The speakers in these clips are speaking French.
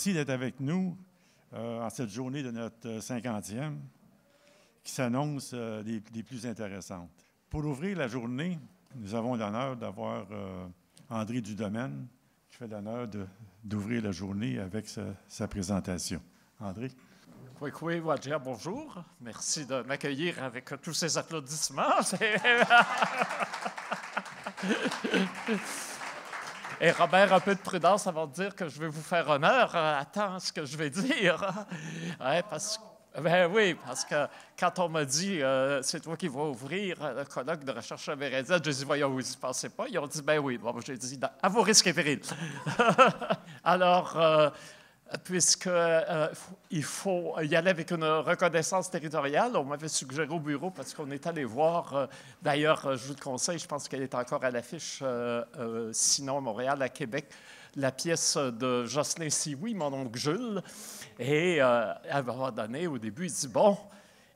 Merci d'être avec nous en cette journée de notre 50e qui s'annonce des plus intéressantes. Pour ouvrir la journée, nous avons l'honneur d'avoir André Dudomaine qui fait l'honneur d'ouvrir la journée avec sa présentation. André? Oui, Wadja, bonjour. Merci de m'accueillir avec tous ces applaudissements. Et Robert, un peu de prudence avant de dire que je vais vous faire honneur. Attends ce que je vais dire. Ouais, parce que quand on m'a dit c'est toi qui vas ouvrir le colloque de recherche amérindienne, j'ai dit voyons, vous n'y pensez pas? Ils ont dit ben oui. Bon, j'ai dit à vos risques et périls. Alors, puisqu'il faut y aller avec une reconnaissance territoriale, on m'avait suggéré au bureau parce qu'on est allé voir, d'ailleurs, je vous le conseille, je pense qu'elle est encore à l'affiche, sinon à Montréal, à Québec, la pièce de Jocelyn Sioui, mon oncle Jules. Et à un moment donné, au début,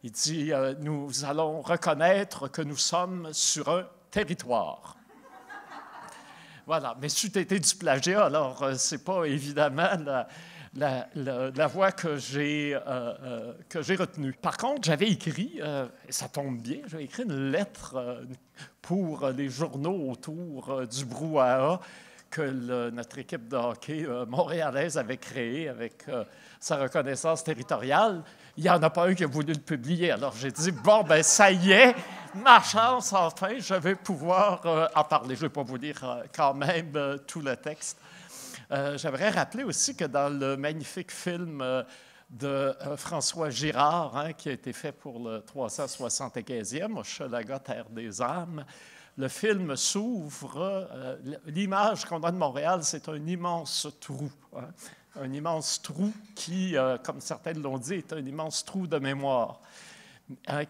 il dit, nous allons reconnaître que nous sommes sur un territoire. Voilà, mais c'eût été du plagiat, alors c'est pas évidemment la voie que j'ai retenue. Par contre, j'avais écrit, et ça tombe bien, j'avais écrit une lettre pour les journaux autour du brouhaha que notre équipe de hockey montréalaise avait créé avec sa reconnaissance territoriale. Il n'y en a pas un qui a voulu le publier. Alors j'ai dit, bon, ben ça y est, ma chance, enfin, je vais pouvoir en parler. Je ne vais pas vous lire quand même tout le texte. J'aimerais rappeler aussi que dans le magnifique film de François Girard, qui a été fait pour le 375e, Hochelaga, Terre des âmes, le film s'ouvre. L'image qu'on a de Montréal, c'est un immense trou. Un immense trou qui, comme certains l'ont dit, est un immense trou de mémoire,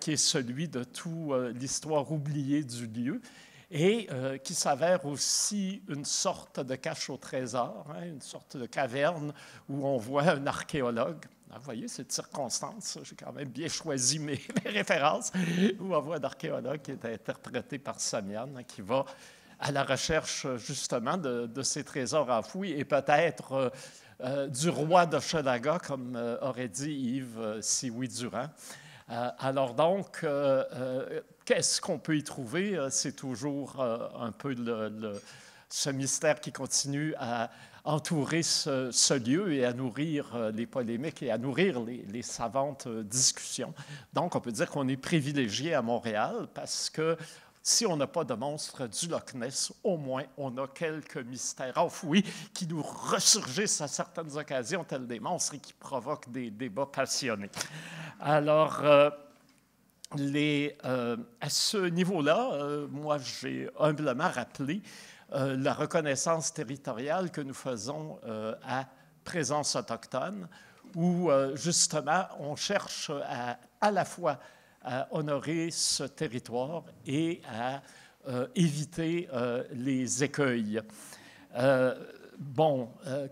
qui est celui de toute l'histoire oubliée du lieu. Et qui s'avère aussi une sorte de cache au trésor, une sorte de caverne où on voit un archéologue. Vous voyez, cette circonstance, j'ai quand même bien choisi mes références, où on voit un archéologue qui est interprété par Samian, qui va à la recherche justement de ces trésors enfouis et peut-être du roi d'Hochelaga, comme aurait dit Yves Sioui-Durand. Alors donc, qu'est-ce qu'on peut y trouver? C'est toujours un peu ce mystère qui continue à entourer ce lieu et à nourrir les polémiques et à nourrir les savantes discussions. Donc, on peut dire qu'on est privilégié à Montréal parce que si on n'a pas de monstre du Loch Ness, au moins on a quelques mystères enfouis qui nous ressurgissent à certaines occasions, tels des monstres, et qui provoquent des débats passionnés. Alors, à ce niveau-là, moi, j'ai humblement rappelé la reconnaissance territoriale que nous faisons à Présence autochtone, où, justement, on cherche à la fois à honorer ce territoire et à éviter les écueils.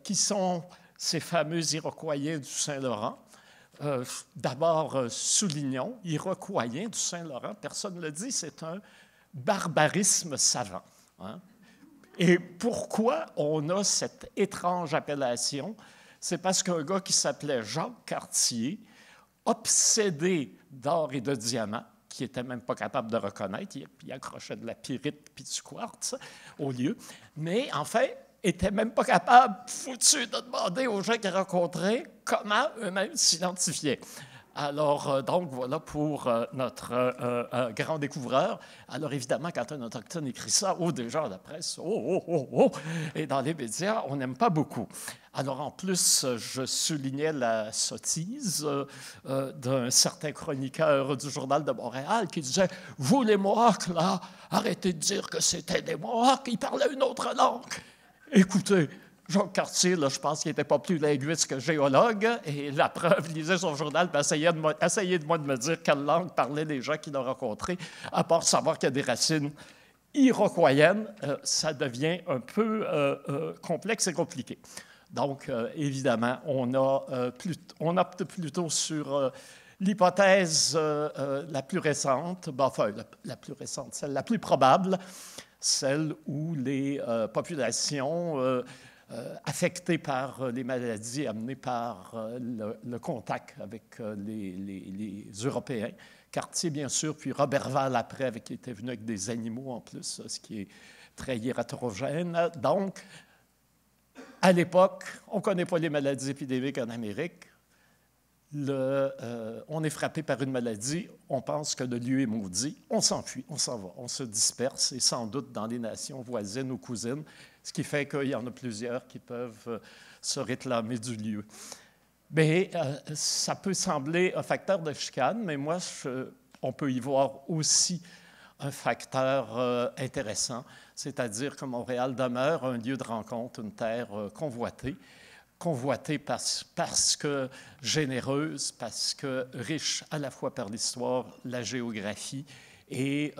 Qui sont ces fameux Iroquoiens du Saint-Laurent? D'abord, soulignons, Iroquoiens du Saint-Laurent, personne ne le dit, c'est un barbarisme savant. Et pourquoi on a cette étrange appellation? C'est parce qu'un gars qui s'appelait Jacques Cartier, obsédé d'or et de diamants, qui n'était même pas capable de reconnaître, il accrochait de la pyrite puis du quartz au lieu, mais en fait, n'était même pas capable, foutu, de demander aux gens qu'il rencontrait comment eux-mêmes s'identifiaient. Alors, donc, voilà pour notre grand découvreur. Alors, évidemment, quand un autochtone écrit ça, déjà, la presse, et dans les médias, on n'aime pas beaucoup. Alors, en plus, je soulignais la sottise d'un certain chroniqueur du Journal de Montréal qui disait « Vous, les Mohawks, là, arrêtez de dire que c'était des Mohawks, ils parlaient une autre langue. » Écoutez, Jacques Cartier, là, je pense qu'il n'était pas plus linguiste que géologue, et la preuve, il lisait son journal, puis essayait de me dire quelle langue parlaient les gens qu'il a rencontrés, à part savoir qu'il y a des racines iroquoiennes, ça devient un peu complexe et compliqué. Donc, évidemment, on opte plutôt sur l'hypothèse la plus récente, la plus récente, celle la plus probable, celle où les populations affectés par les maladies amenées par le contact avec les Européens. Cartier, bien sûr, puis Roberval après, qui était venu avec des animaux en plus, ce qui est très hétérogène. Donc, à l'époque, on ne connaît pas les maladies épidémiques en Amérique. On est frappé par une maladie, on pense que le lieu est maudit, on s'enfuit, on s'en va, on se disperse, et sans doute dans les nations voisines ou cousines, ce qui fait qu'il y en a plusieurs qui peuvent se réclamer du lieu. Mais ça peut sembler un facteur de chicane, mais moi, on peut y voir aussi un facteur intéressant, c'est-à-dire que Montréal demeure un lieu de rencontre, une terre convoitée parce que généreuse, parce que riche à la fois par l'histoire, la géographie et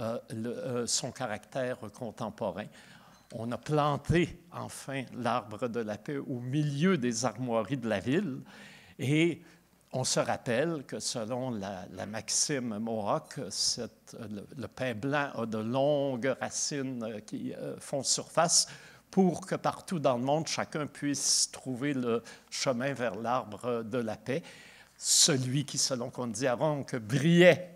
son caractère contemporain. On a planté enfin l'arbre de la paix au milieu des armoiries de la ville et on se rappelle que selon la maxime Mohawk, le pin blanc a de longues racines qui font surface pour que partout dans le monde, chacun puisse trouver le chemin vers l'arbre de la paix, celui qui, selon Conde Aronque, brillait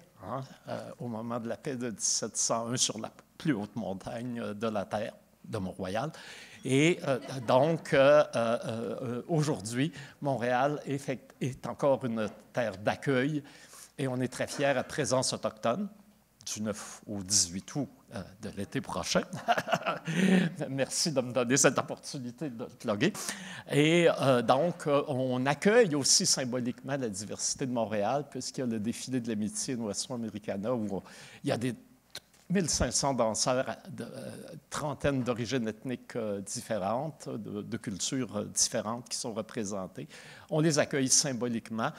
au moment de la paix de 1701 sur la plus haute montagne de la Terre, de Mont-Royal. Et donc, aujourd'hui, Montréal est encore une terre d'accueil et on est très fiers à présence autochtone du 9 au 18 août de l'été prochain. Merci de me donner cette opportunité de le plugger. Et donc, on accueille aussi symboliquement la diversité de Montréal, puisqu'il y a le défilé de l'amitié Nuestro Americana, où il y a des 1500 danseurs, trentaine d'origines ethniques différentes, de cultures différentes qui sont représentées. On les accueille symboliquement.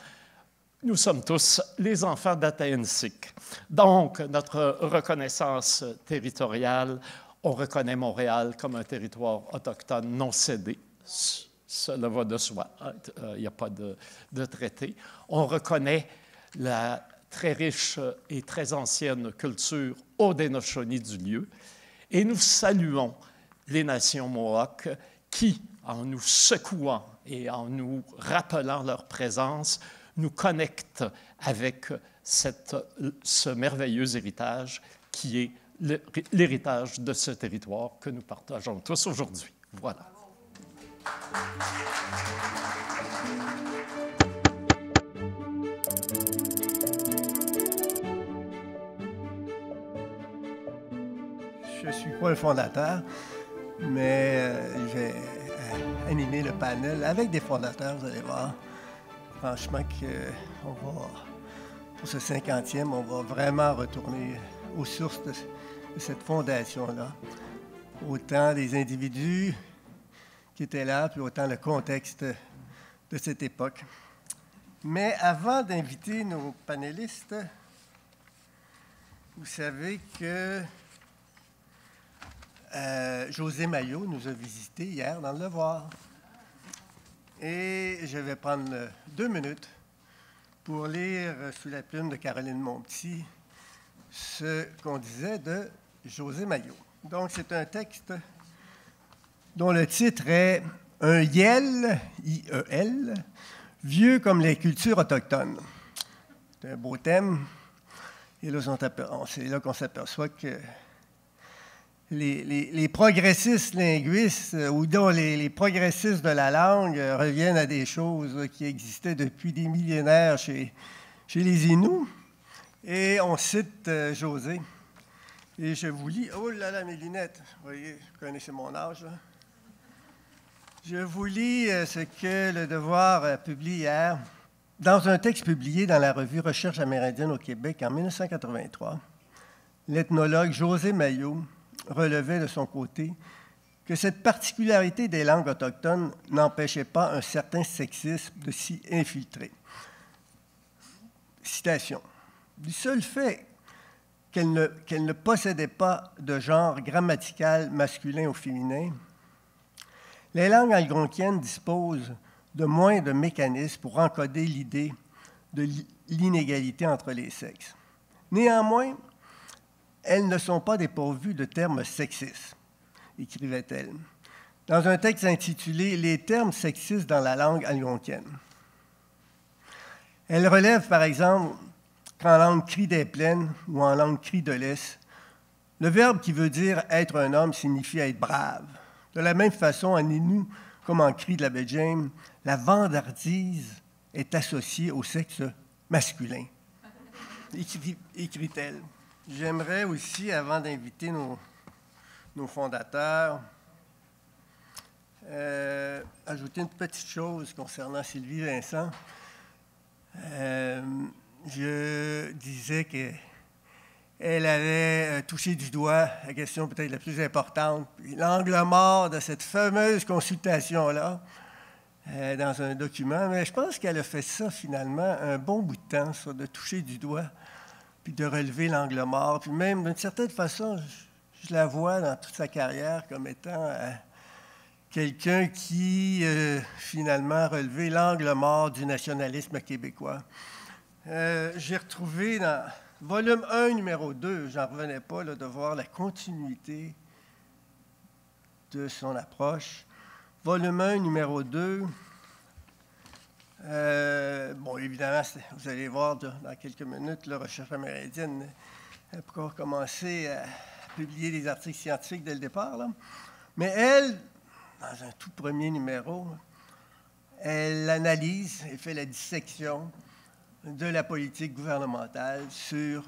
Nous sommes tous les enfants d'Ataensik. Donc, notre reconnaissance territoriale, on reconnaît Montréal comme un territoire autochtone non cédé. Cela va de soi. Il n'y a pas de traité. On reconnaît la très riche et très ancienne culture Haudenosaunee du lieu. Et nous saluons les nations Mohawk qui, en nous secouant et en nous rappelant leur présence, nous connectent avec ce merveilleux héritage qui est l'héritage de ce territoire que nous partageons tous aujourd'hui. Voilà. Je ne suis pas un fondateur, mais j'ai animé le panel avec des fondateurs, vous allez voir. Franchement, pour ce 50e, on va vraiment retourner aux sources de cette fondation-là. Autant les individus qui étaient là, puis autant le contexte de cette époque. Mais avant d'inviter nos panélistes, vous savez que José Maillot nous a visités hier dans le Devoir. Et je vais prendre 2 minutes pour lire sous la plume de Caroline Monpetit ce qu'on disait de José Maillot. Donc, c'est un texte dont le titre est « Un IEL, I-E-L, vieux comme les cultures autochtones ». C'est un beau thème. Et là, c'est là qu'on s'aperçoit que les progressistes linguistes ou dont les progressistes de la langue reviennent à des choses qui existaient depuis des millénaires chez les Inuits. Et on cite José. Et je vous lis... Oh là là, mes lunettes! Vous voyez, vous connaissez mon âge, là. Je vous lis ce que Le Devoir a publié hier dans un texte publié dans la revue Recherche amérindienne au Québec en 1983. L'ethnologue José Maillot relevait de son côté que cette particularité des langues autochtones n'empêchait pas un certain sexisme de s'y infiltrer. Citation. Du seul fait qu'elle ne possédait pas de genre grammatical masculin ou féminin, les langues algonquiennes disposent de moins de mécanismes pour encoder l'idée de l'inégalité entre les sexes. Néanmoins, elles ne sont pas dépourvues de termes sexistes, écrivait-elle. dans un texte intitulé « Les termes sexistes dans la langue algonquienne ». Elle relève, par exemple, qu'en langue cri des plaines ou en langue cri de l'Est, le verbe qui veut dire « être un homme » signifie « être brave ». De la même façon, en Innu, comme en cri de la baie James, la vandardise est associée au sexe masculin, écrit-elle. J'aimerais aussi, avant d'inviter nos fondateurs, ajouter une petite chose concernant Sylvie Vincent. Je disais qu'elle avait touché du doigt la question peut-être la plus importante, l'angle mort de cette fameuse consultation-là dans un document. Mais je pense qu'elle a fait ça finalement un bon bout de temps, ça, de toucher du doigt, puis de relever l'angle mort. Puis même, d'une certaine façon, je la vois dans toute sa carrière comme étant quelqu'un qui, finalement, a relevé l'angle mort du nationalisme québécois. J'ai retrouvé dans volume 1, numéro 2, j'en revenais pas là, de voir la continuité de son approche. Volume 1, numéro 2, bon, évidemment, vous allez voir dans quelques minutes, la recherche amérindienne a encore commencé à publier des articles scientifiques dès le départ, là. Mais elle, dans un tout premier numéro, elle analyse et fait la dissection de la politique gouvernementale sur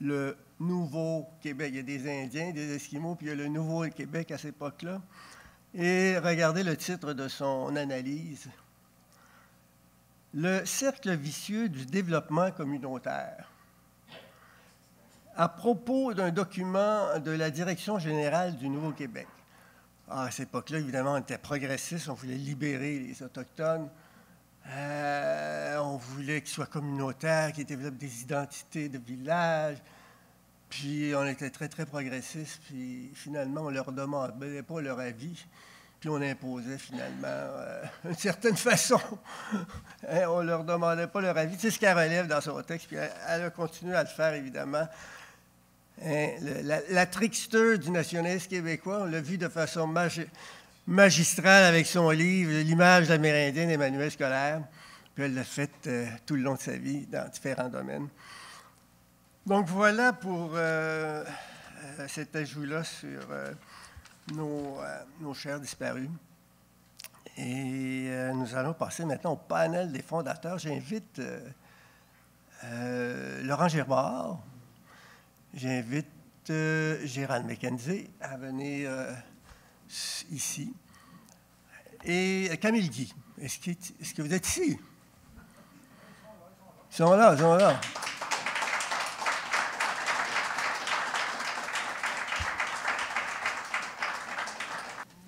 le nouveau Québec. Il y a des Indiens, des Esquimaux, puis il y a le nouveau Québec à cette époque-là. Et regardez le titre de son analyse. Le cercle vicieux du développement communautaire. À propos d'un document de la Direction générale du Nouveau-Québec. À cette époque-là, évidemment, on était progressiste, on voulait libérer les Autochtones. On voulait qu'ils soient communautaires, qu'ils développent des identités de village. Puis on était très, très progressistes. Puis finalement, on ne leur demandait pas leur avis. Puis on imposait finalement une certaine façon. On ne leur demandait pas leur avis. C'est ce qu'elle relève dans son texte. Puis elle a continué à le faire, évidemment. La trickster du nationalisme québécois, on l'a vu de façon magistrale avec son livre « L'image amérindienne » d'Emmanuel Scolaire. Puis elle l'a fait tout le long de sa vie dans différents domaines. Donc voilà pour cet ajout-là sur nos chers disparus. Et nous allons passer maintenant au panel des fondateurs. J'invite Laurent Girbard, j'invite Gérald McKenzie à venir ici. Et Camille Guy, est-ce que vous êtes ici? Ils sont là, ils sont là.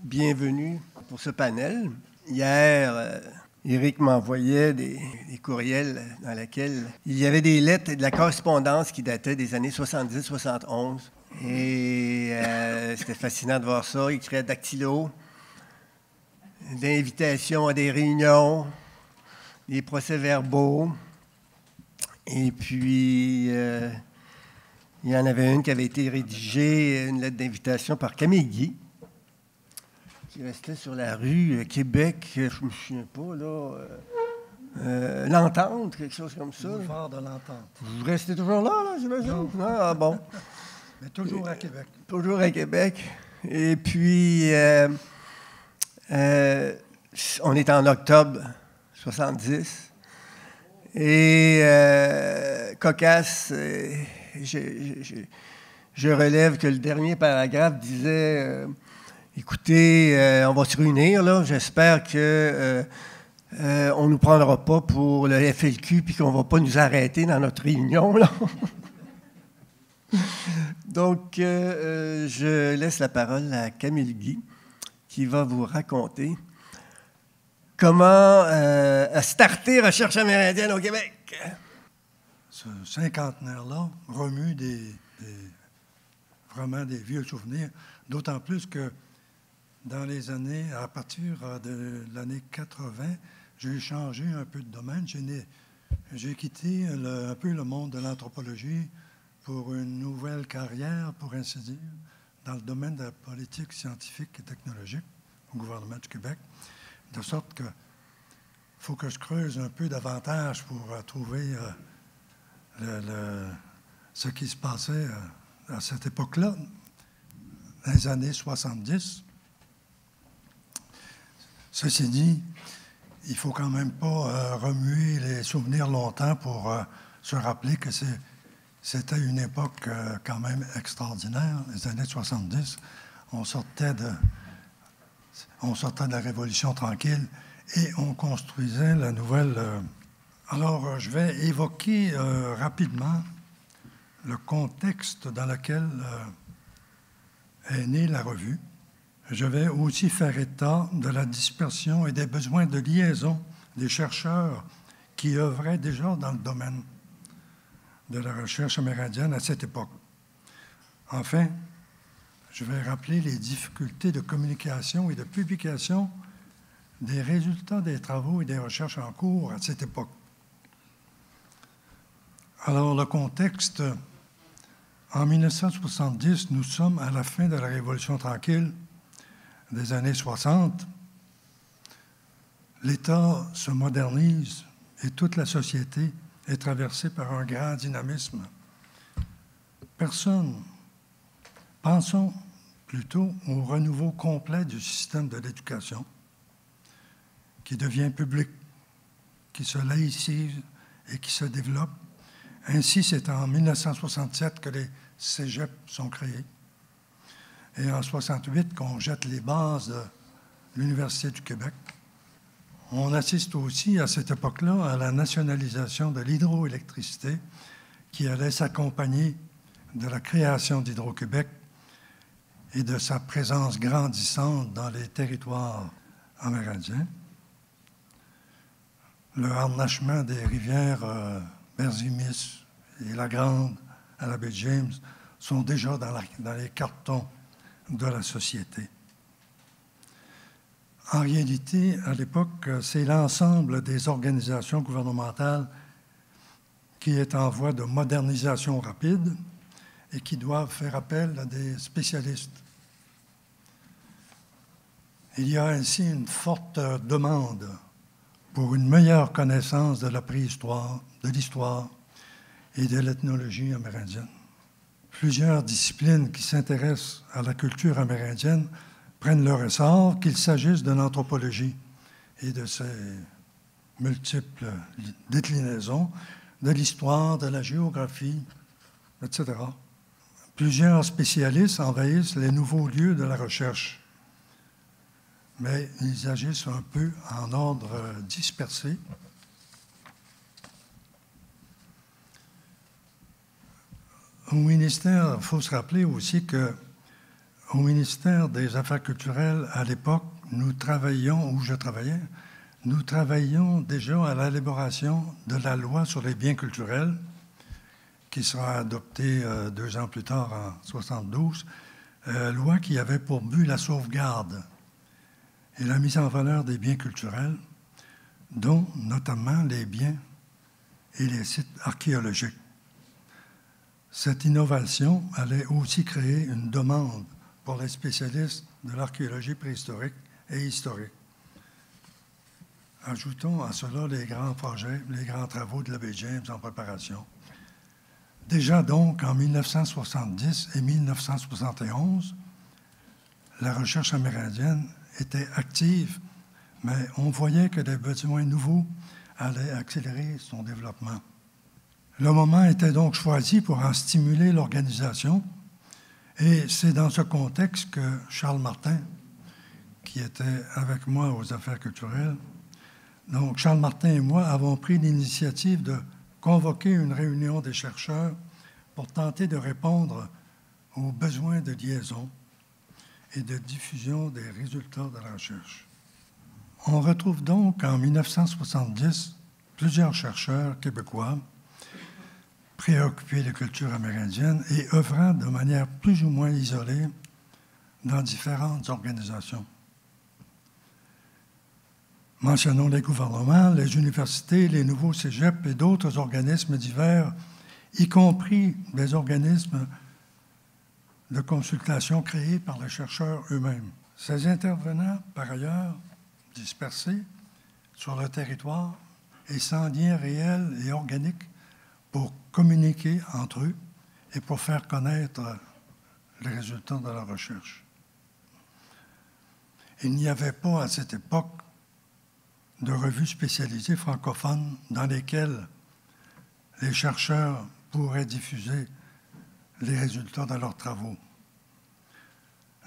Bienvenue pour ce panel. Hier, Éric m'envoyait des courriels dans lesquels il y avait des lettres et de la correspondance qui dataient des années 70-71. Et c'était fascinant de voir ça. Il créait dactylo, d'invitations à des réunions, des procès-verbaux. Et puis, il y en avait une qui avait été rédigée, une lettre d'invitation par Camille Guy, qui restait sur la rue Québec, je ne me souviens pas, là, l'Entente, quelque chose comme ça. Le phare de l'Entente. Vous restez toujours là, j'imagine? Ah, bon. Mais toujours à Québec. Toujours à Québec. Et puis, on est en octobre 70. Et cocasse, je relève que le dernier paragraphe disait écoutez, on va se réunir, là. J'espère que on ne nous prendra pas pour le FLQ puis qu'on ne va pas nous arrêter dans notre réunion, là. Donc, je laisse la parole à Camille Guy, qui va vous raconter comment starter Recherche amérindienne au Québec. Ce cinquantenaire-là remue vraiment des vieux souvenirs, d'autant plus que dans les années, à partir de l'année 80, j'ai changé un peu de domaine. J'ai quitté un peu le monde de l'anthropologie pour une nouvelle carrière, pour ainsi dire, dans le domaine de la politique scientifique et technologique. au gouvernement du Québec, de sorte que faut que je creuse un peu davantage pour trouver ce qui se passait à cette époque-là, dans les années 70. Ceci dit, il ne faut quand même pas remuer les souvenirs longtemps pour se rappeler que c'était une époque quand même extraordinaire, les années 70. On sortait de la Révolution tranquille et on construisait la nouvelle. Alors, je vais évoquer rapidement le contexte dans lequel est née la revue. Je vais aussi faire état de la dispersion et des besoins de liaison des chercheurs qui œuvraient déjà dans le domaine de la recherche amérindienne à cette époque. Enfin, je vais rappeler les difficultés de communication et de publication des résultats des travaux et des recherches en cours à cette époque. Alors, le contexte, en 1970, nous sommes à la fin de la Révolution tranquille des années 60. L'État se modernise et toute la société est traversée par un grand dynamisme. Pensons plutôt au renouveau complet du système de l'éducation qui devient public, qui se laïcise et qui se développe. Ainsi, c'est en 1967 que les cégeps sont créés et en 1968 qu'on jette les bases de l'Université du Québec. On assiste aussi à cette époque-là à la nationalisation de l'hydroélectricité qui allait s'accompagner de la création d'Hydro-Québec et de sa présence grandissante dans les territoires amérindiens. Le harnachement des rivières Berzimis et la Grande à la baie de James sont déjà dans les cartons de la société. En réalité, à l'époque, c'est l'ensemble des organisations gouvernementales qui est en voie de modernisation rapide et qui doivent faire appel à des spécialistes. Il y a ainsi une forte demande pour une meilleure connaissance de la préhistoire, de l'histoire et de l'ethnologie amérindienne. Plusieurs disciplines qui s'intéressent à la culture amérindienne prennent leur essor, qu'il s'agisse de l'anthropologie et de ses multiples déclinaisons, de l'histoire, de la géographie, etc. Plusieurs spécialistes envahissent les nouveaux lieux de la recherche, mais ils agissent un peu en ordre dispersé. Au ministère, il faut se rappeler aussi qu'au ministère des Affaires culturelles, à l'époque, nous travaillions déjà à l'élaboration de la loi sur les biens culturels, qui sera adoptée 2 ans plus tard, en 1972, loi qui avait pour but la sauvegarde et la mise en valeur des biens culturels, dont notamment les biens et les sites archéologiques. Cette innovation allait aussi créer une demande pour les spécialistes de l'archéologie préhistorique et historique. Ajoutons à cela les grands projets, les grands travaux de l'abbé James en préparation. Déjà donc, en 1970 et 1971, la recherche amérindienne était active, mais on voyait que des besoins nouveaux allaient accélérer son développement. Le moment était donc choisi pour en stimuler l'organisation, et c'est dans ce contexte que Charles Martin, qui était avec moi aux Affaires culturelles, donc Charles Martin et moi avons pris l'initiative de convoquer une réunion des chercheurs pour tenter de répondre aux besoins de liaison et de diffusion des résultats de la recherche. On retrouve donc en 1970 plusieurs chercheurs québécois préoccupés de culture amérindienne et œuvrant de manière plus ou moins isolée dans différentes organisations. Mentionnons les gouvernements, les universités, les nouveaux cégeps et d'autres organismes divers, y compris des organismes de consultation créés par les chercheurs eux-mêmes. Ces intervenants, par ailleurs, dispersés sur le territoire et sans lien réel et organique pour communiquer entre eux et pour faire connaître les résultats de la recherche. Il n'y avait pas à cette époque de revues spécialisées francophones dans lesquelles les chercheurs pourraient diffuser les résultats de leurs travaux.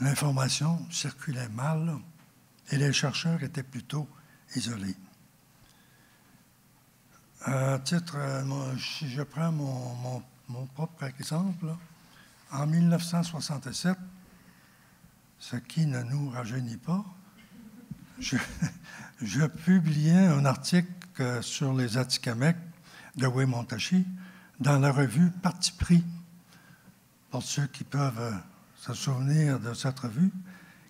L'information circulait mal et les chercheurs étaient plutôt isolés. À titre, si je prends mon propre exemple, en 1967, ce qui ne nous rajeunit pas, je publiais un article sur les Atikamekw de Wemotaci dans la revue Parti pris, pour ceux qui peuvent se souvenir de cette revue,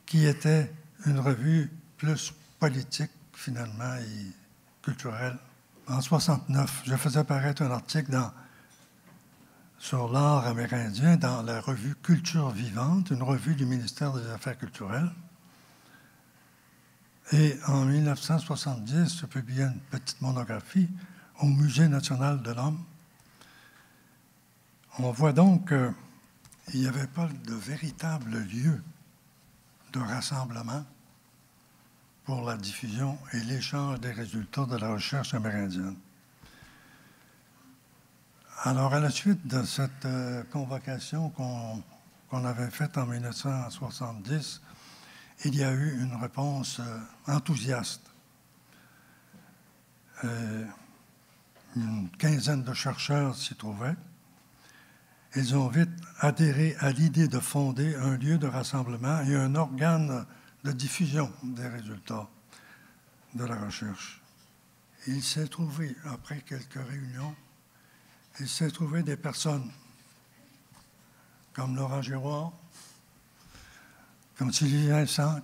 qui était une revue plus politique, finalement, et culturelle. En 1969, je faisais paraître un article sur l'art amérindien dans la revue Culture vivante, une revue du ministère des Affaires culturelles. Et en 1970, je publiais une petite monographie au Musée national de l'homme. On voit donc qu'il n'y avait pas de véritable lieu de rassemblement pour la diffusion et l'échange des résultats de la recherche amérindienne. Alors, à la suite de cette convocation qu'on avait faite en 1970, il y a eu une réponse enthousiaste. Une quinzaine de chercheurs s'y trouvaient. Ils ont vite adhéré à l'idée de fonder un lieu de rassemblement et un organe de diffusion des résultats de la recherche. Il s'est trouvé, après quelques réunions, il s'est trouvé des personnes comme Laurent Giroir, comme Sylvie Vincent,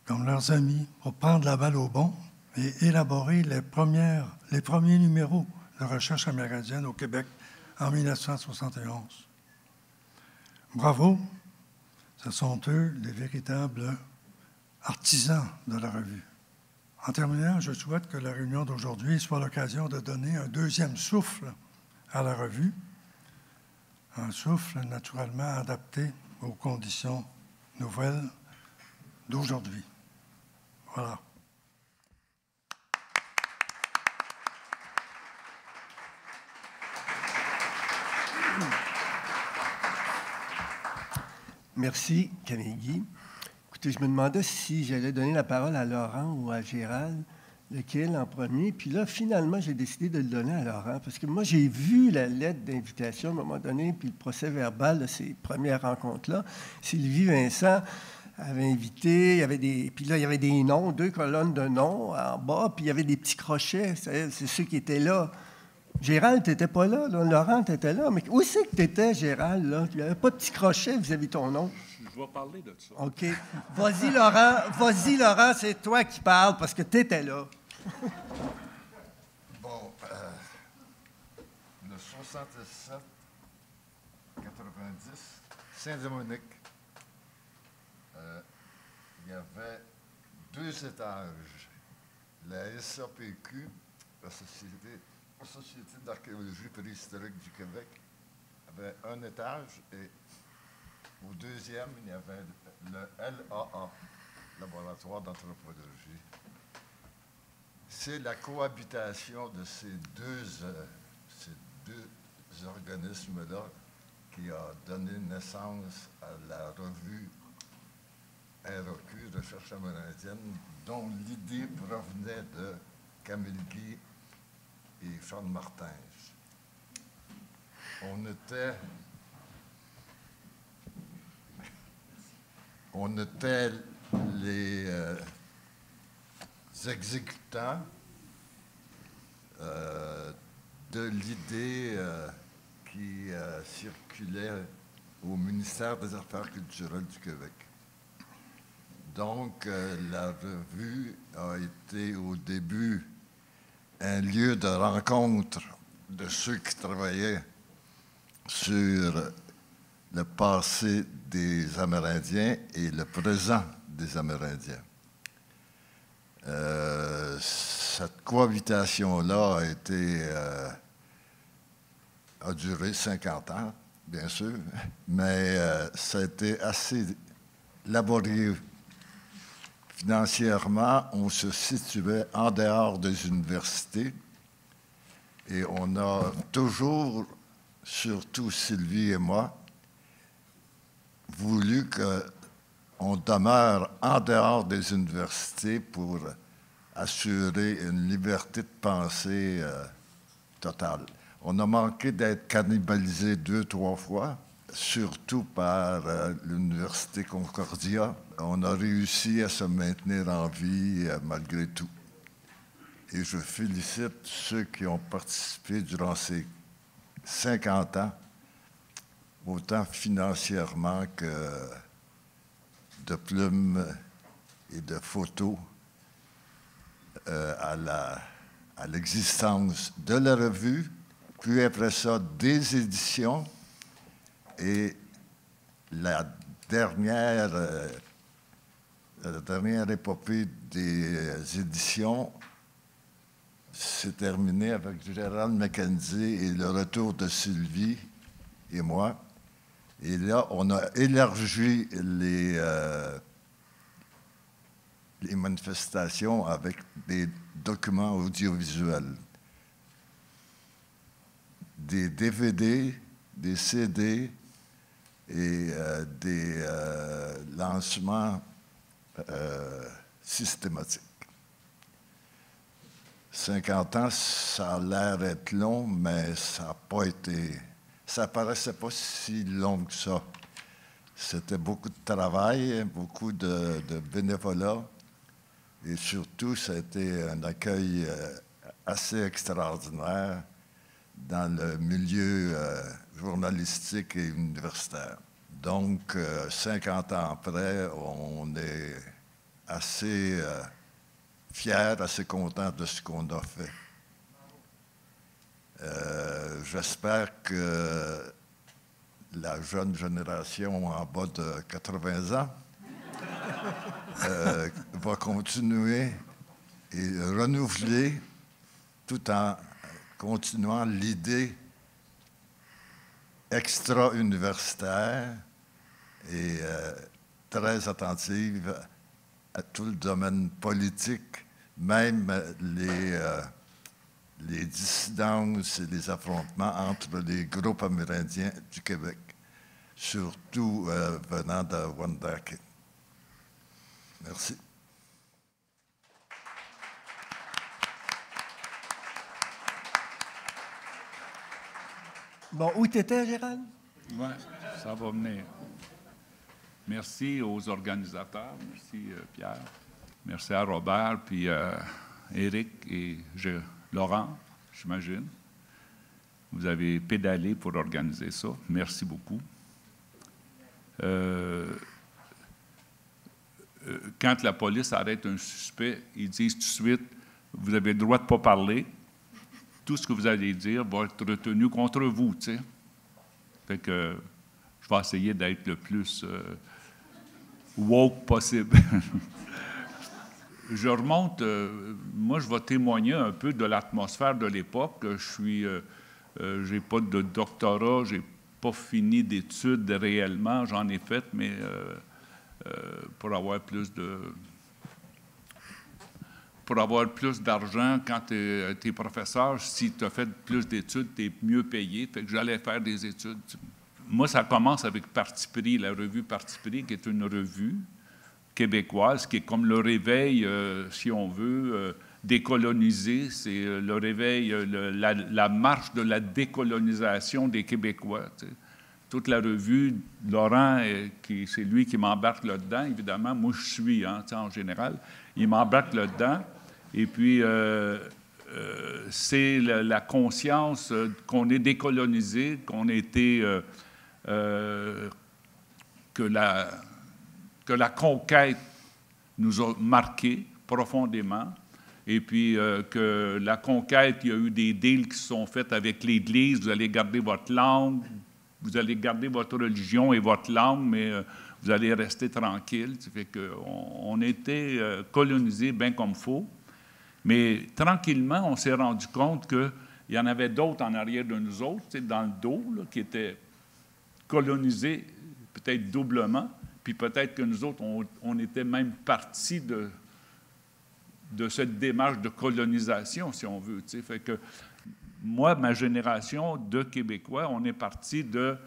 comme leurs amis, pour prendre la balle au bon et élaborer les premiers numéros de recherche amérindienne au Québec en 1971. Bravo! Ce sont eux les véritables artisans de la revue. En terminant, je souhaite que la réunion d'aujourd'hui soit l'occasion de donner un deuxième souffle à la revue, un souffle naturellement adapté aux conditions nouvelles d'aujourd'hui. Voilà. Merci, Camille. Écoutez, je me demandais si j'allais donner la parole à Laurent ou à Gérald, lequel en premier. Puis là, finalement, j'ai décidé de le donner à Laurent, parce que moi, j'ai vu la lettre d'invitation à un moment donné, puis le procès-verbal de ces premières rencontres-là. Sylvie Vincent avait invité, puis là, il y avait des noms, 2 colonnes de noms en bas, puis il y avait des petits crochets, c'est ceux qui étaient là. Gérald, tu n'étais pas là, Laurent, tu étais là. Mais où c'est que tu étais, Gérald? Là? Il n'y avait pas de petit crochet vis-à-vis de ton nom. Je vais parler de ça. OK. Vas-y, Laurent, c'est toi qui parles parce que tu étais là. Bon, le 67, 90, Saint-Dominique, il y avait 2 étages. La SAPQ, la Société d'archéologie préhistorique du Québec, avait un étage et au deuxième, il y avait le LAA, Laboratoire d'anthropologie. C'est la cohabitation de ces deux organismes-là qui a donné naissance à la revue ROQ, Recherche amérindienne, dont l'idée provenait de Camille Guy et Sean Martins. On était les exécutants de l'idée qui circulait au ministère des Affaires culturelles du Québec. Donc, la revue a été au début un lieu de rencontre de ceux qui travaillaient sur le passé des Amérindiens et le présent des Amérindiens. Cette cohabitation-là a duré 50 ans, bien sûr, mais ça a été assez laborieux. Financièrement, on se situait en dehors des universités et on a toujours, surtout Sylvie et moi, voulu qu'on demeure en dehors des universités pour assurer une liberté de pensée totale. On a manqué d'être cannibalisé 2-3 fois, surtout par l'Université Concordia. On a réussi à se maintenir en vie malgré tout. Et je félicite ceux qui ont participé durant ces 50 ans, autant financièrement que de plumes et de photos, à l'existence de la revue, puis après ça, des éditions, et la dernière épopée des éditions s'est terminée avec Gérald Mackenzie et le retour de Sylvie et moi. Et là, on a élargi les manifestations avec des documents audiovisuels, des DVD, des CD et des lancements systématiques. 50 ans, ça a l'air d'être long, mais ça n'a pas été... Ça paraissait pas si long que ça. C'était beaucoup de travail, beaucoup de bénévolat, et surtout, ça a été un accueil assez extraordinaire dans le milieu journalistique et universitaire. Donc, 50 ans après, on est assez fiers, assez contents de ce qu'on a fait. J'espère que la jeune génération en bas de 80 ans va continuer et renouveler tout en continuant l'idée extra-universitaire et très attentive à tout le domaine politique, même les dissidences et les affrontements entre les groupes amérindiens du Québec, surtout venant de Wendake. Merci. Bon, où t'étais, Gérald? Oui, ça va venir. Merci aux organisateurs. Merci, Pierre. Merci à Robert, puis Éric et Laurent, j'imagine. Vous avez pédalé pour organiser ça. Merci beaucoup. Quand la police arrête un suspect, ils disent tout de suite, vous avez le droit de ne pas parler. Tout ce que vous allez dire va être retenu contre vous, tu sais. Fait que je vais essayer d'être le plus woke possible. Je remonte, moi je vais témoigner un peu de l'atmosphère de l'époque. J'ai pas de doctorat, j'ai pas fini d'études réellement, j'en ai fait, mais pour avoir plus d'argent, quand tu es professeur, si tu as fait plus d'études, tu es mieux payé. Fait que j'allais faire des études. Moi, ça commence avec Parti pris, la revue Parti pris, qui est une revue québécoise, qui est comme le réveil, si on veut, décolonisé. C'est le réveil, la marche de la décolonisation des Québécois. Tu sais. Toute la revue, Laurent, c'est lui qui m'embarque là-dedans, évidemment. Moi, je suis, en général. Il m'embarque là-dedans. Et puis, c'est la conscience qu'on est décolonisé, qu'on a été... que la conquête nous a marqués profondément. Et puis, que la conquête, il y a eu des deals qui se sont faits avec l'Église. Vous allez garder votre langue, vous allez garder votre religion et votre langue, mais vous allez rester tranquille. Ça fait qu'on a été colonisés bien comme il faut. Mais tranquillement, on s'est rendu compte qu'il y en avait d'autres en arrière de nous autres, dans le dos, là, qui étaient colonisés peut-être doublement. Puis peut-être que nous autres, on était même partis de cette démarche de colonisation, si on veut. T'sais. Fait que moi, ma génération de Québécois, on est parti de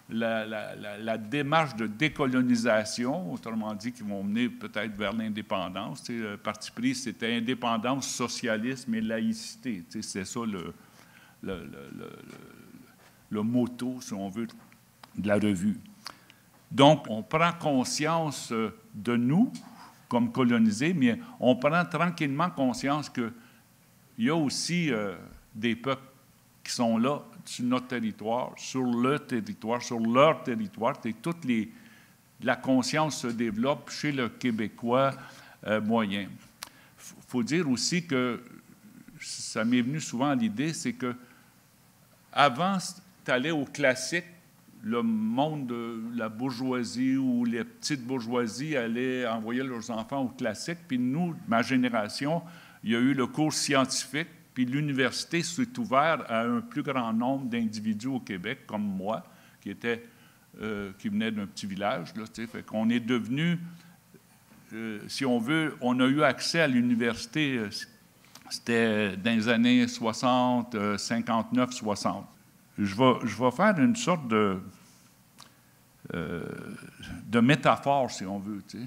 la démarche de décolonisation, autrement dit, qui vont mener peut-être vers l'indépendance. Le parti pris, c'était indépendance, socialisme et laïcité. C'est ça le motto, si on veut, de la revue. Donc, on prend conscience de nous, comme colonisés, mais on prend tranquillement conscience qu'il y a aussi des peuples qui sont là, sur notre territoire, sur leur territoire, et la conscience se développe chez le Québécois moyen. Il faut dire aussi que, ça m'est venu souvent à l'idée, c'est que avant, tu allais au classique, le monde de la bourgeoisie ou les petites bourgeoisies allaient envoyer leurs enfants au classique, puis nous, ma génération, il y a eu le cours scientifique, puis l'université s'est ouverte à un plus grand nombre d'individus au Québec, comme moi, qui venait d'un petit village. Là, fait qu'on est devenu, si on veut, on a eu accès à l'université, c'était dans les années 60, 59, 60. Je vais faire une sorte de métaphore, si on veut. T'sais.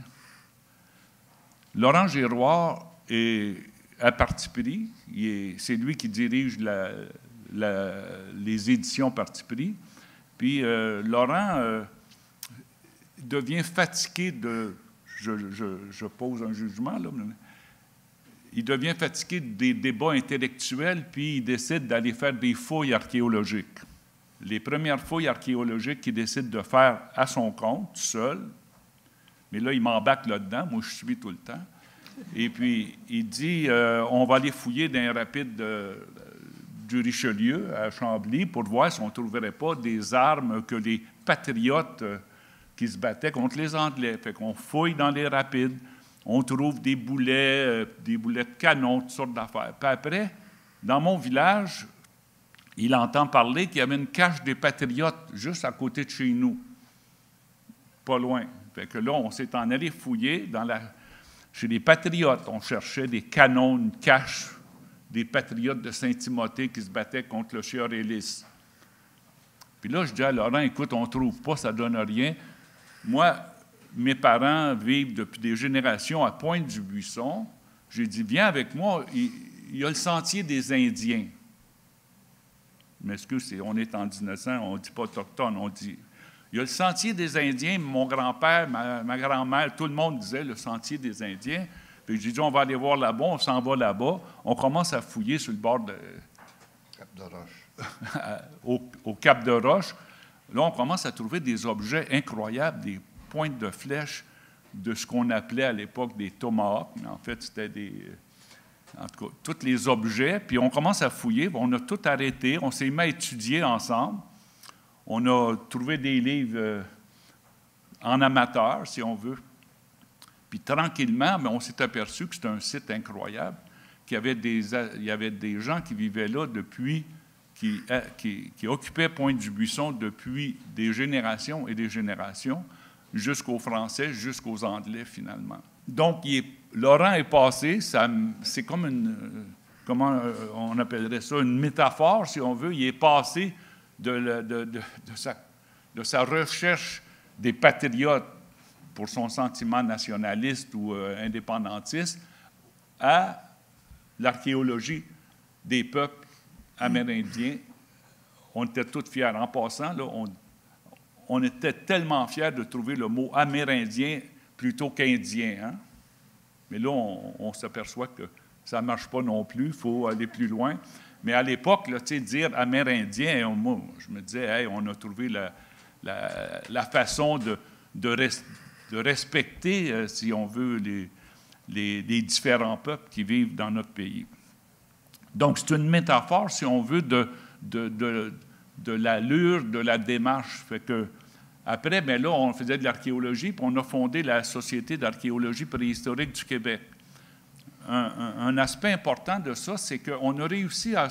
Laurent Giroir est à parti pris. C'est lui qui dirige les éditions parti pris. Puis Laurent devient fatigué de... Je pose un jugement, là. Il devient fatigué des débats intellectuels, puis il décide d'aller faire des fouilles archéologiques. Les premières fouilles archéologiques qu'il décide de faire à son compte, seul, mais là, il m'embarque là-dedans, moi je suis tout le temps, et puis il dit, on va aller fouiller dans les rapides du Richelieu, à Chambly, pour voir si on ne trouverait pas des armes que les patriotes qui se battaient contre les Anglais. Fait qu'on fouille dans les rapides, on trouve des boulets de canon, toutes sortes d'affaires. Puis après, dans mon village, il entend parler qu'il y avait une cache des patriotes juste à côté de chez nous, pas loin. Fait que là, on s'est en allé fouiller chez les patriotes. On cherchait des canons, une cache des patriotes de Saint-Timothée qui se battaient contre le sieur Hélice. Puis là, je dis à Laurent, écoute, on ne trouve pas, ça ne donne rien. Moi, mes parents vivent depuis des générations à Pointe-du-Buisson. J'ai dit, viens avec moi, il y a le sentier des Indiens. Mais on est en 1900, on ne dit pas autochtone, on dit... Il y a le sentier des Indiens, mon grand-père, ma grand-mère, tout le monde disait le sentier des Indiens. Puis j'ai dit, on va aller voir là-bas, on s'en va là-bas. On commence à fouiller sur le bord de... Cap de Roche. au Cap de Roche. Là, on commence à trouver des objets incroyables, des pointes de flèches de ce qu'on appelait à l'époque des tomahawks. En fait, c'était en tout cas, tous les objets. Puis on commence à fouiller. On a tout arrêté. On s'est mis à étudier ensemble. On a trouvé des livres en amateur, si on veut. Puis tranquillement, mais on s'est aperçu que c'était un site incroyable, qu'il y avait des gens qui vivaient là depuis, qui occupaient Pointe-du-Buisson depuis des générations et des générations, jusqu'aux Français, jusqu'aux Anglais, finalement. Donc, Laurent est passé, c'est comme comment on appellerait ça, une métaphore, si on veut. Il est passé de sa recherche des patriotes pour son sentiment nationaliste ou indépendantiste à l'archéologie des peuples amérindiens. On était tous fiers. En passant, là, on était tellement fiers de trouver le mot amérindien plutôt qu'indien. Hein? Mais là, on s'aperçoit que ça ne marche pas non plus, il faut aller plus loin. Mais à l'époque, là, dire amérindien, moi, je me disais, hey, on a trouvé la façon de respecter, si on veut, les différents peuples qui vivent dans notre pays. Donc, c'est une métaphore, si on veut, de l'allure de la démarche. Fait que, après, bien là, on faisait de l'archéologie, puis on a fondé la Société d'archéologie préhistorique du Québec. Un aspect important de ça, c'est qu'on a réussi à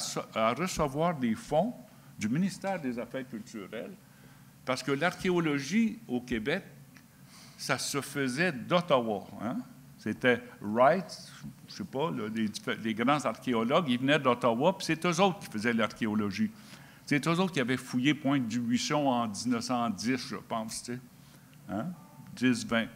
recevoir des fonds du ministère des Affaires culturelles, parce que l'archéologie au Québec, ça se faisait d'Ottawa. Hein? C'était Wright, je ne sais pas, là, les grands archéologues, ils venaient d'Ottawa, puis c'est eux autres qui faisaient l'archéologie. C'est eux autres qui avaient fouillé Pointe-du-Buisson en 1910, je pense, tu sais. Hein? 10-20.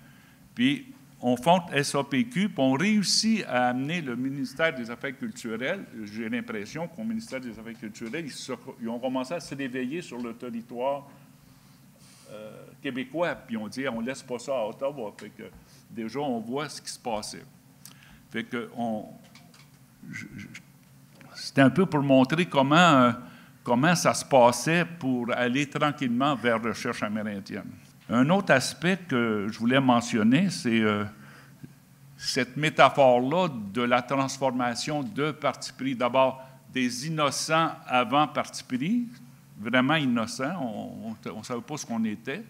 Puis, on fonde SAPQ, puis on réussit à amener le ministère des Affaires culturelles. J'ai l'impression qu'au ministère des Affaires culturelles, ils ont commencé à se réveiller sur le territoire québécois, puis on dit, on ne laisse pas ça à Ottawa. Fait que, déjà, on voit ce qui se passait. Fait que c'était un peu pour montrer comment ça se passait pour aller tranquillement vers la recherche amérindienne. Un autre aspect que je voulais mentionner, c'est cette métaphore-là de la transformation de parti pris. D'abord, des innocents avant parti pris, vraiment innocents, on ne savait pas ce qu'on était.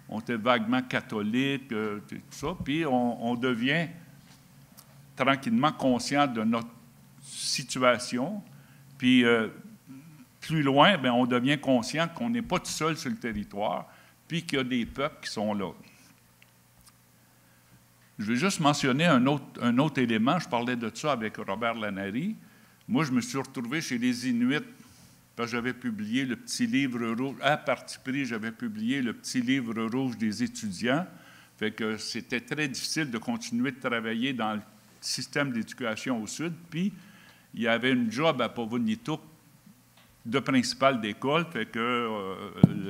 On était vaguement catholique, tout ça, puis on devient tranquillement conscient de notre situation, puis plus loin, bien, on devient conscient qu'on n'est pas tout seul sur le territoire, puis qu'il y a des peuples qui sont là. Je vais juste mentionner un autre élément. Je parlais de ça avec Robert Lanary. Moi, je me suis retrouvé chez les Inuits, parce que j'avais publié le petit livre rouge. À parti pris, j'avais publié le petit livre rouge des étudiants. Fait que c'était très difficile de continuer de travailler dans le système d'éducation au Sud. Puis, il y avait une job à Pavonituk de principal d'école, fait que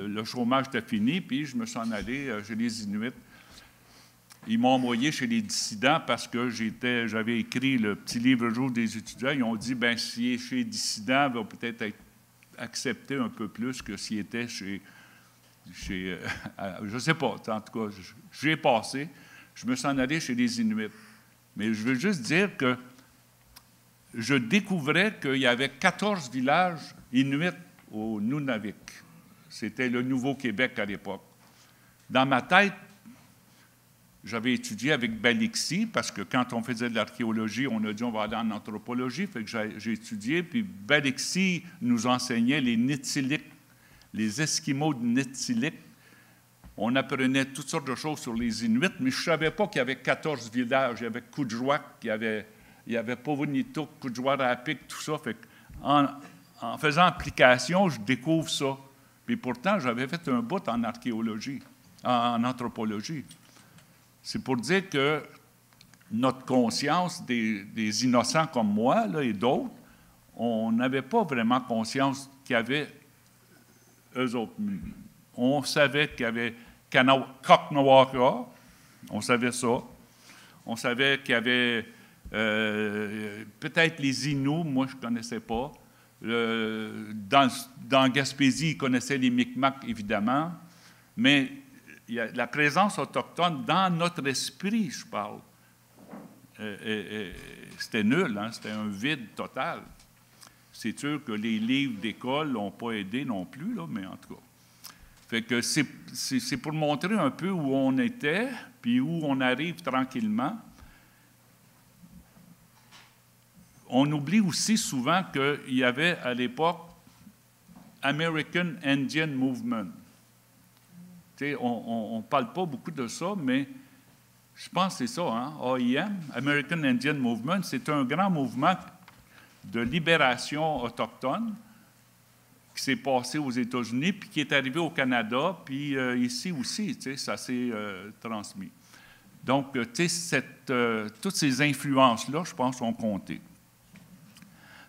le chômage était fini, puis je me suis en allé chez les Inuits. Ils m'ont envoyé chez les dissidents parce que j'avais écrit le petit livre rouge des étudiants. Ils ont dit, bien, s'il est chez les dissidents, il va peut-être être accepté un peu plus que s'il était chez je ne sais pas, en tout cas, j'ai passé. Je me suis en allé chez les Inuits. Mais je veux juste dire que je découvrais qu'il y avait 14 villages Inuits au Nunavik. C'était le Nouveau-Québec à l'époque. Dans ma tête, j'avais étudié avec Balixi, parce que quand on faisait de l'archéologie, on a dit on va aller en anthropologie, fait que j'ai étudié, puis Balixi nous enseignait les Nitsiliks, les Esquimaux de Nitsiliks. On apprenait toutes sortes de choses sur les Inuits, mais je ne savais pas qu'il y avait 14 villages. Il y avait Kudjouak, il y avait Pavonituk, Kudjouarapik, tout ça. Fait en faisant application, je découvre ça. Puis pourtant, j'avais fait un bout en archéologie, en anthropologie. C'est pour dire que notre conscience des innocents comme moi là, et d'autres, on n'avait pas vraiment conscience qu'il y avait eux autres. On savait qu'il y avait Kaknawaka, on savait ça. On savait qu'il y avait peut-être les Inuits, moi je ne connaissais pas. Dans Gaspésie, ils connaissaient les Micmacs, évidemment. Mais la présence autochtone dans notre esprit, je parle, c'était nul, hein? C'était un vide total. C'est sûr que les livres d'école n'ont pas aidé non plus, là, mais en tout cas. Fait que c'est pour montrer un peu où on était, puis où on arrive tranquillement. On oublie aussi souvent qu'il y avait à l'époque American Indian Movement. On ne parle pas beaucoup de ça, mais je pense que c'est ça, hein? AIM, American Indian Movement, c'est un grand mouvement de libération autochtone qui s'est passé aux États-Unis, puis qui est arrivé au Canada, puis ici aussi, ça s'est transmis. Donc, toutes ces influences-là, je pense, ont compté.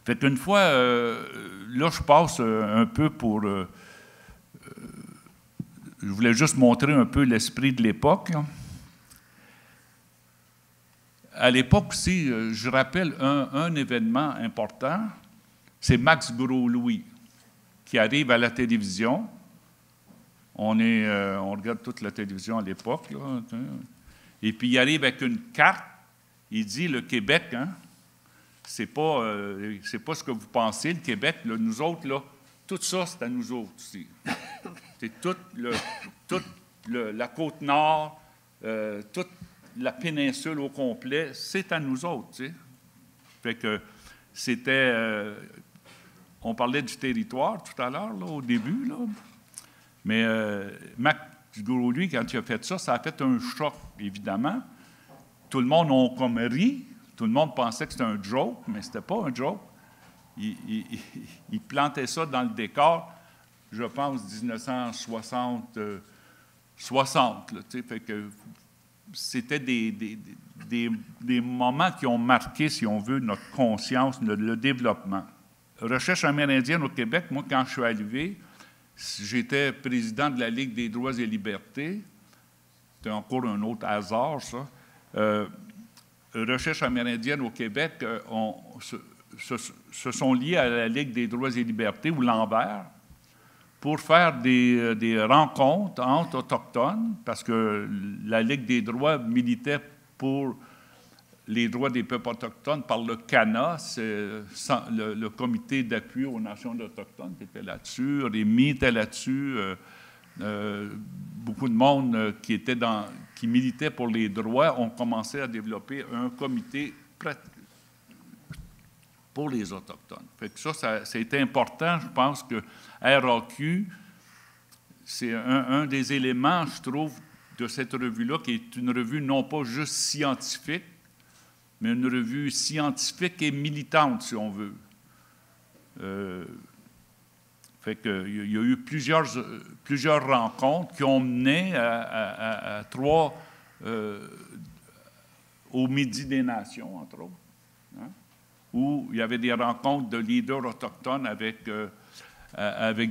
Fait qu'une fois, là, je passe un peu pour... je voulais juste montrer un peu l'esprit de l'époque. À l'époque aussi, je rappelle un événement important, c'est Max Gros-Louis, qui arrive à la télévision. On regarde toute la télévision à l'époque, là, et puis il arrive avec une carte, il dit le Québec, hein, c'est pas ce que vous pensez, le Québec, là, nous autres, là, tout ça, c'est à nous autres aussi. C'est toute la côte nord, toute la péninsule au complet, c'est à nous autres, tu sais. Fait que c'était... on parlait du territoire tout à l'heure, là, au début, là. Mais Mac Gros, lui, quand il a fait ça, ça a fait un choc, évidemment. Tout le monde a comme ri. Tout le monde pensait que c'était un joke, mais c'était pas un joke. Il plantait ça dans le décor, je pense, 1960, 60, là, tu sais, fait que c'était des moments qui ont marqué, si on veut, notre conscience, le développement. Recherche amérindienne au Québec, moi, quand je suis arrivé, j'étais président de la Ligue des droits et libertés. C'était encore un autre hasard, ça. Recherche amérindienne au Québec se sont liés à la Ligue des droits et libertés, ou l'Envers, pour faire des rencontres entre Autochtones, parce que la Ligue des droits militait pour les droits des peuples autochtones par le CANA, c'est le comité d'appui aux nations autochtones qui était là-dessus, Rémi était là-dessus, beaucoup de monde qui militait pour les droits ont commencé à développer un comité pour les Autochtones. Fait que ça a été important, je pense que RAQ, c'est un des éléments, je trouve, de cette revue-là, qui est une revue non pas juste scientifique, mais une revue scientifique et militante, si on veut. Fait qu'il y a eu plusieurs rencontres qui ont mené à 3 au Midi des Nations, entre autres, hein, où il y avait des rencontres de leaders autochtones avec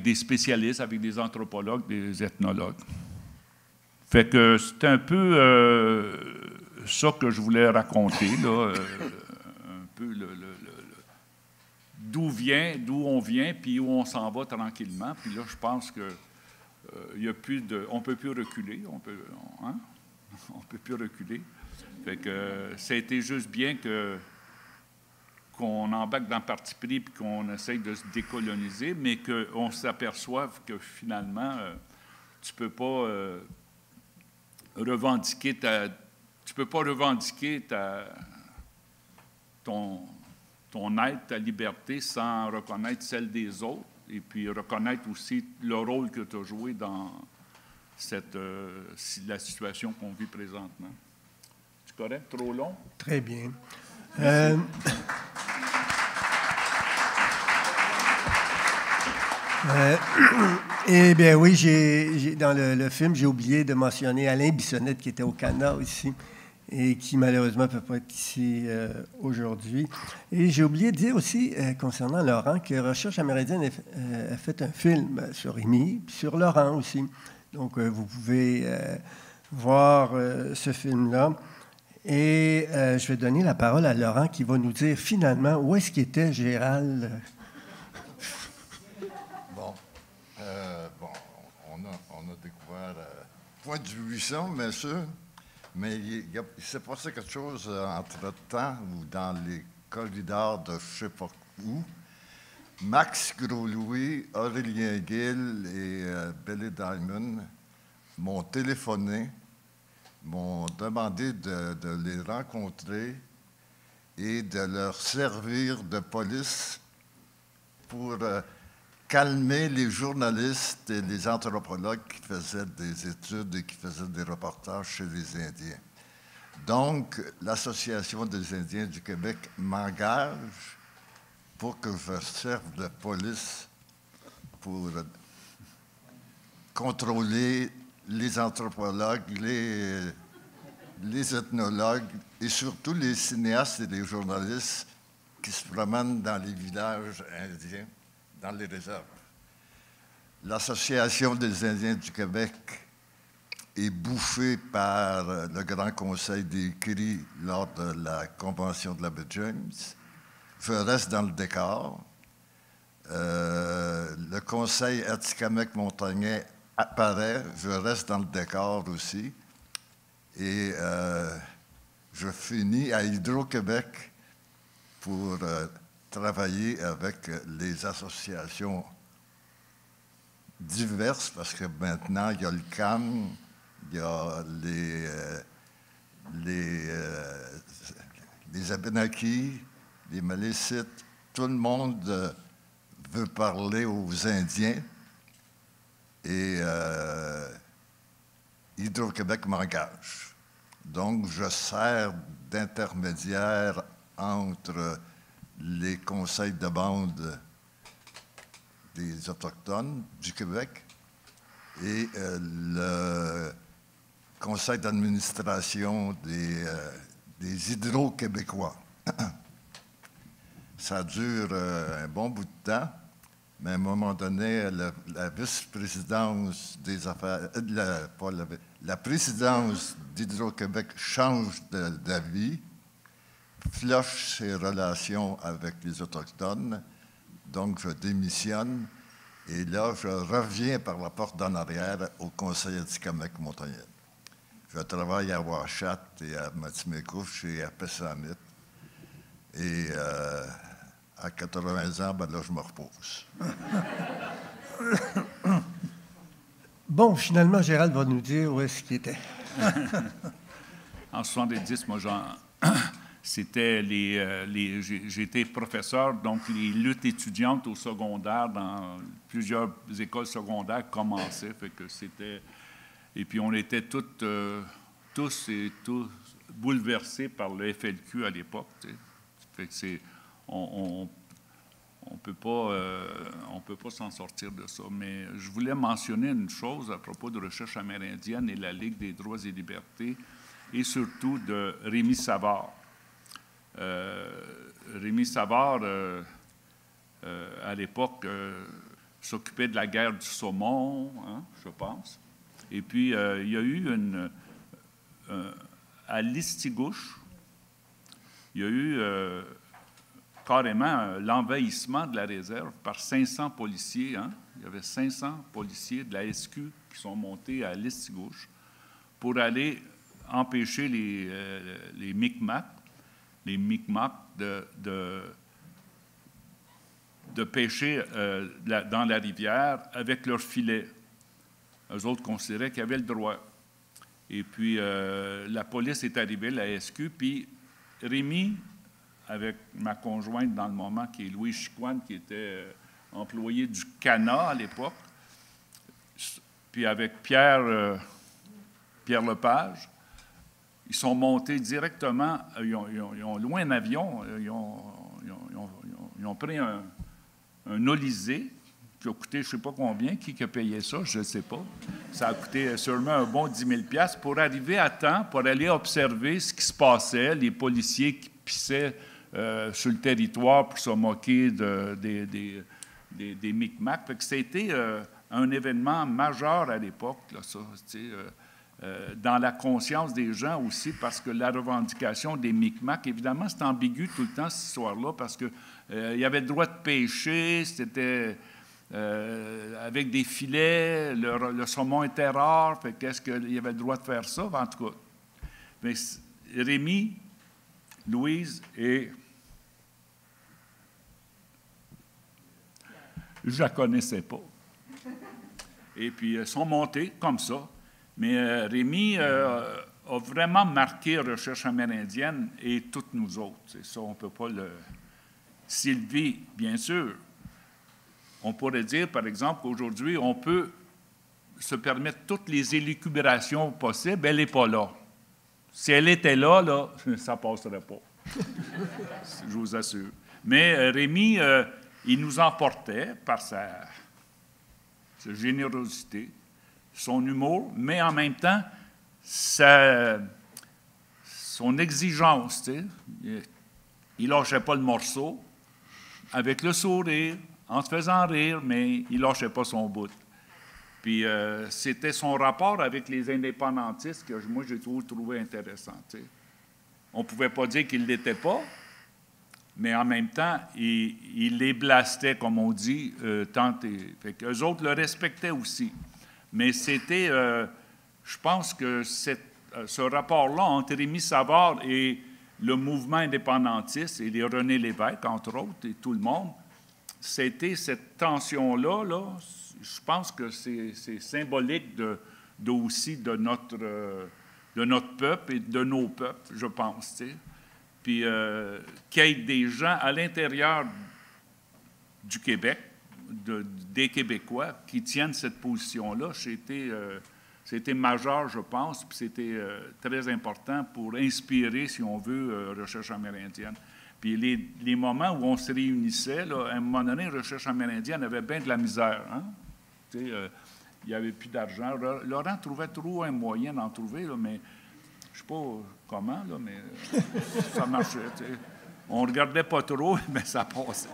des spécialistes, avec des anthropologues, des ethnologues. Fait que c'est un peu ça que je voulais raconter, là, un peu d'où on vient, puis où on s'en va tranquillement. Puis là, je pense que on ne peut plus reculer. On peut plus reculer. Fait que ça a été juste bien qu'on embarque dans le parti pris puis qu'on essaye de se décoloniser, mais qu'on s'aperçoive que finalement, tu ne peux pas revendiquer ton être, ta liberté, sans reconnaître celle des autres, et puis reconnaître aussi le rôle que tu as joué dans la situation qu'on vit présentement. C'est correct? Trop long? Très bien. Eh bien oui, dans le film, j'ai oublié de mentionner Alain Bissonnette, qui était au Canada aussi, et qui malheureusement ne peut pas être ici aujourd'hui. Et j'ai oublié de dire aussi, concernant Laurent, que Recherche amérindienne a fait un film sur Rémi, puis sur Laurent aussi. Donc, vous pouvez voir ce film-là. Et je vais donner la parole à Laurent qui va nous dire finalement où est-ce qu'était Gérald. On a découvert Pointe-du-Buisson, bien sûr, mais il s'est passé quelque chose entre-temps, ou dans les corridors de je ne sais pas où. Max Gros-Louis, Aurélien Gill et Billy Diamond m'ont téléphoné, m'ont demandé de les rencontrer et de leur servir de police pour calmer les journalistes et les anthropologues qui faisaient des études et qui faisaient des reportages chez les Indiens. Donc, l'Association des Indiens du Québec m'engage pour que je serve de police pour contrôler les anthropologues, les ethnologues et surtout les cinéastes et les journalistes qui se promènent dans les villages indiens, dans les réserves. L'Association des Indiens du Québec est bouffée par le Grand Conseil des Cris lors de la Convention de la baie James. Je reste dans le décor. Le Conseil Atikamekw-Montagnais apparaît, je reste dans le décor aussi. Et je finis à Hydro-Québec pour travailler avec les associations diverses, parce que maintenant, il y a le CAN, il y a les Abénaquis, les Malécites. Tout le monde veut parler aux Indiens. Et Hydro-Québec m'engage. Donc, je sers d'intermédiaire entre les conseils de bande des Autochtones du Québec et le conseil d'administration des Hydro-Québécois. Ça dure un bon bout de temps, mais à un moment donné, la vice-présidence des affaires, la présidence d'Hydro-Québec change d'avis, flush ses relations avec les Autochtones, donc je démissionne, et là, je reviens par la porte d'en arrière au Conseil Atikamekw-Montagnais. Je travaille à Ouachat et à Matimekouche et à Pessamit, et à 80 ans, ben là, je me repose. Bon, finalement, Gérald va nous dire où est-ce qu'il était. En 70, moi, c'était j'étais professeur, donc les luttes étudiantes au secondaire, dans plusieurs écoles secondaires commençaient, fait que c'était... Et puis on était tous bouleversés par le FLQ à l'époque, tu sais. Fait que c'est... On peut pas s'en sortir de ça. Mais je voulais mentionner une chose à propos de Recherche amérindienne et la Ligue des droits et libertés, et surtout de Rémi Savard. Rémi Savard, à l'époque, s'occupait de la guerre du saumon, hein, je pense. Et puis, il y a eu à Listigouche, il y a eu carrément l'envahissement de la réserve par 500 policiers. Hein? Il y avait 500 policiers de la SQ qui sont montés à Listigouche pour aller empêcher les Micmacs de pêcher dans la rivière avec leurs filets. Eux autres considéraient qu'ils avaient le droit. Et puis, la police est arrivée, la SQ, puis Rémi, avec ma conjointe dans le moment, qui est Louis Chicoine, qui était employé du CANA à l'époque, puis avec Pierre Lepage, ils sont montés directement, ils ont loué un avion, ils ont pris un Olysée qui a coûté je ne sais pas combien, qui a payé ça, je ne sais pas. Ça a coûté sûrement un bon 10 000 $ pour arriver à temps, pour aller observer ce qui se passait, les policiers qui pissaient sur le territoire pour se moquer des Micmacs. Fait que c'était un événement majeur à l'époque, là, ça, dans la conscience des gens aussi, parce que la revendication des Micmacs, évidemment, c'est ambigu tout le temps, cette histoire-là, parce qu'il y avait le droit de pêcher, c'était avec des filets, le saumon était rare, fait qu'est-ce qu'il y avait le droit de faire ça? En tout cas, mais Rémi, Louise et... Je ne la connaissais pas. Et puis, ils sont montés comme ça. Mais Rémi a vraiment marqué Recherche amérindienne et toutes nous autres. C'est ça, on ne peut pas le... Sylvie, bien sûr. On pourrait dire, par exemple, qu'aujourd'hui, on peut se permettre toutes les élucubrations possibles. Elle n'est pas là. Si elle était là, ça ne passerait pas. Je vous assure. Mais Rémi... il nous emportait par sa générosité, son humour, mais en même temps, son exigence. Tu sais. Il ne lâchait pas le morceau, avec le sourire, en se faisant rire, mais il ne lâchait pas son bout. Puis c'était son rapport avec les indépendantistes que moi, j'ai toujours trouvé intéressant. Tu sais. On ne pouvait pas dire qu'il ne l'était pas, mais en même temps, il les blastait, comme on dit, fait qu'eux autres le respectaient aussi. Mais c'était, je pense que ce rapport-là entre Rémi Savard et le mouvement indépendantiste et les René Lévesque, entre autres, et tout le monde, c'était cette tension-là, là, je pense que c'est symbolique aussi de notre peuple et de nos peuples, je pense, tu sais. Puis qu'il y ait des gens à l'intérieur du Québec, des Québécois, qui tiennent cette position-là, c'était majeur, je pense, puis c'était très important pour inspirer, si on veut, Recherche amérindienne. Puis les moments où on se réunissait, là, à un moment donné, Recherche amérindienne avait bien de la misère. Hein? Tu sais, il n'y avait plus d'argent. Laurent trouvait toujours un moyen d'en trouver, là, mais je ne sais pas comment, là, mais ça marchait. Tu sais. On ne regardait pas trop, mais ça passait.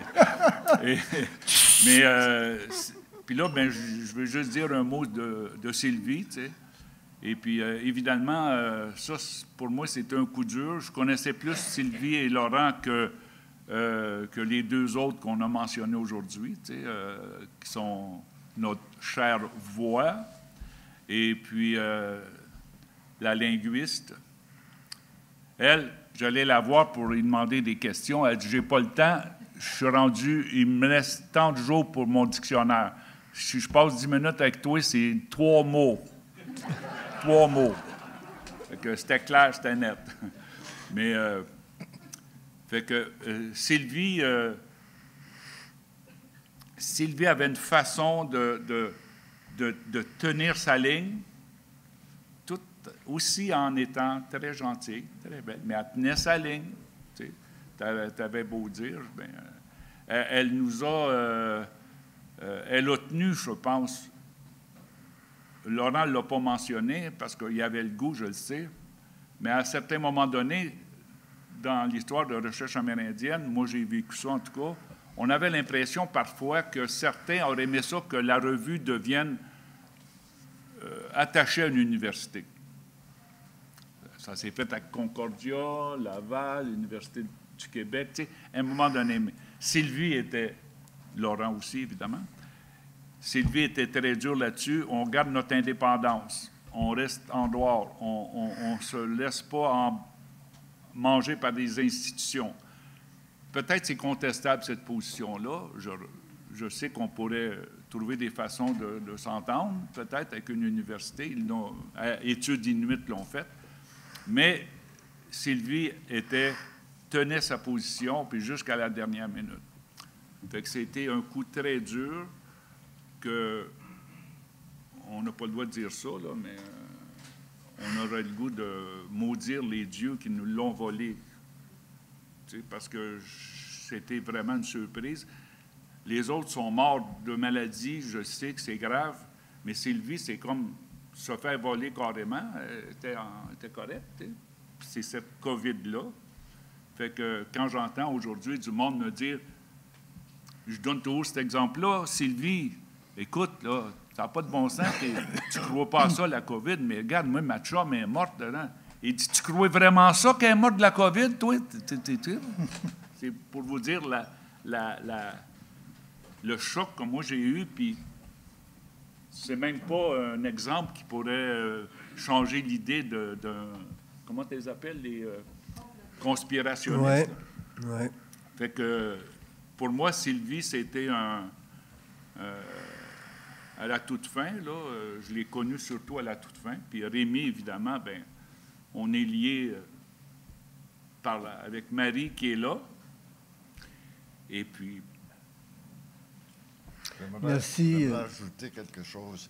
Puis là, ben, je veux juste dire un mot de Sylvie, tu sais. Et puis, évidemment, ça, pour moi, c'était un coup dur. Je connaissais plus Sylvie et Laurent que les deux autres qu'on a mentionnés aujourd'hui, tu sais, qui sont notre chère voix. Et puis, la linguiste, elle, j'allais la voir pour lui demander des questions. Elle dit, j'ai pas le temps, je suis rendu, il me reste tant de jours pour mon dictionnaire. Si je passe 10 minutes avec toi, c'est 3 mots. 3 mots. Fait que c'était clair, c'était net. Mais, fait que Sylvie avait une façon de tenir sa ligne, tout aussi en étant très gentille, très belle, mais elle tenait sa ligne. Tu avais beau dire, bien, elle nous a... elle a tenu, je pense. Laurent ne l'a pas mentionné parce qu'il y avait le goût, je le sais, mais à un certain moment donné, dans l'histoire de Recherche amérindienne, moi j'ai vécu ça en tout cas, on avait l'impression parfois que certains auraient aimé ça que la revue devienne attachée à une université. Ça s'est fait avec Concordia, Laval, l'Université du Québec, tu sais, à un moment donné. Mais Sylvie était, Laurent aussi évidemment, Sylvie était très dure là-dessus. On garde notre indépendance. On reste en dehors. On ne se laisse pas manger par des institutions. Peut-être c'est contestable, cette position-là. Je sais qu'on pourrait trouver des façons de s'entendre, peut-être avec une université. Études Inuit l'ont fait. Mais Sylvie tenait sa position, puis jusqu'à la dernière minute. Fait que c'était un coup très dur. On n'a pas le droit de dire ça, là, mais on aurait le goût de maudire les dieux qui nous l'ont volé. Tu sais, parce que c'était vraiment une surprise. Les autres sont morts de maladie, je sais que c'est grave, mais Sylvie, c'est comme se faire voler carrément. Elle était correcte. Tu sais. C'est cette COVID-là. Fait que quand j'entends aujourd'hui du monde me dire, je donne toujours cet exemple-là, Sylvie, écoute, là, ça n'a pas de bon sens, tu ne crois pas à ça, la COVID, mais regarde, moi, ma chum est morte dedans. Il dit, tu crois vraiment ça qu'elle est morte de la COVID, toi? C'est pour vous dire le choc que moi j'ai eu, puis c'est même pas un exemple qui pourrait changer l'idée de comment tu les appelles, les conspirationnistes. Oui. Ouais. Fait que, pour moi, Sylvie, c'était à la toute fin, là, je l'ai connu surtout à la toute fin. Puis Rémi, évidemment, bien, on est liés avec Marie qui est là. Et puis... J'aimerais ajouter quelque chose.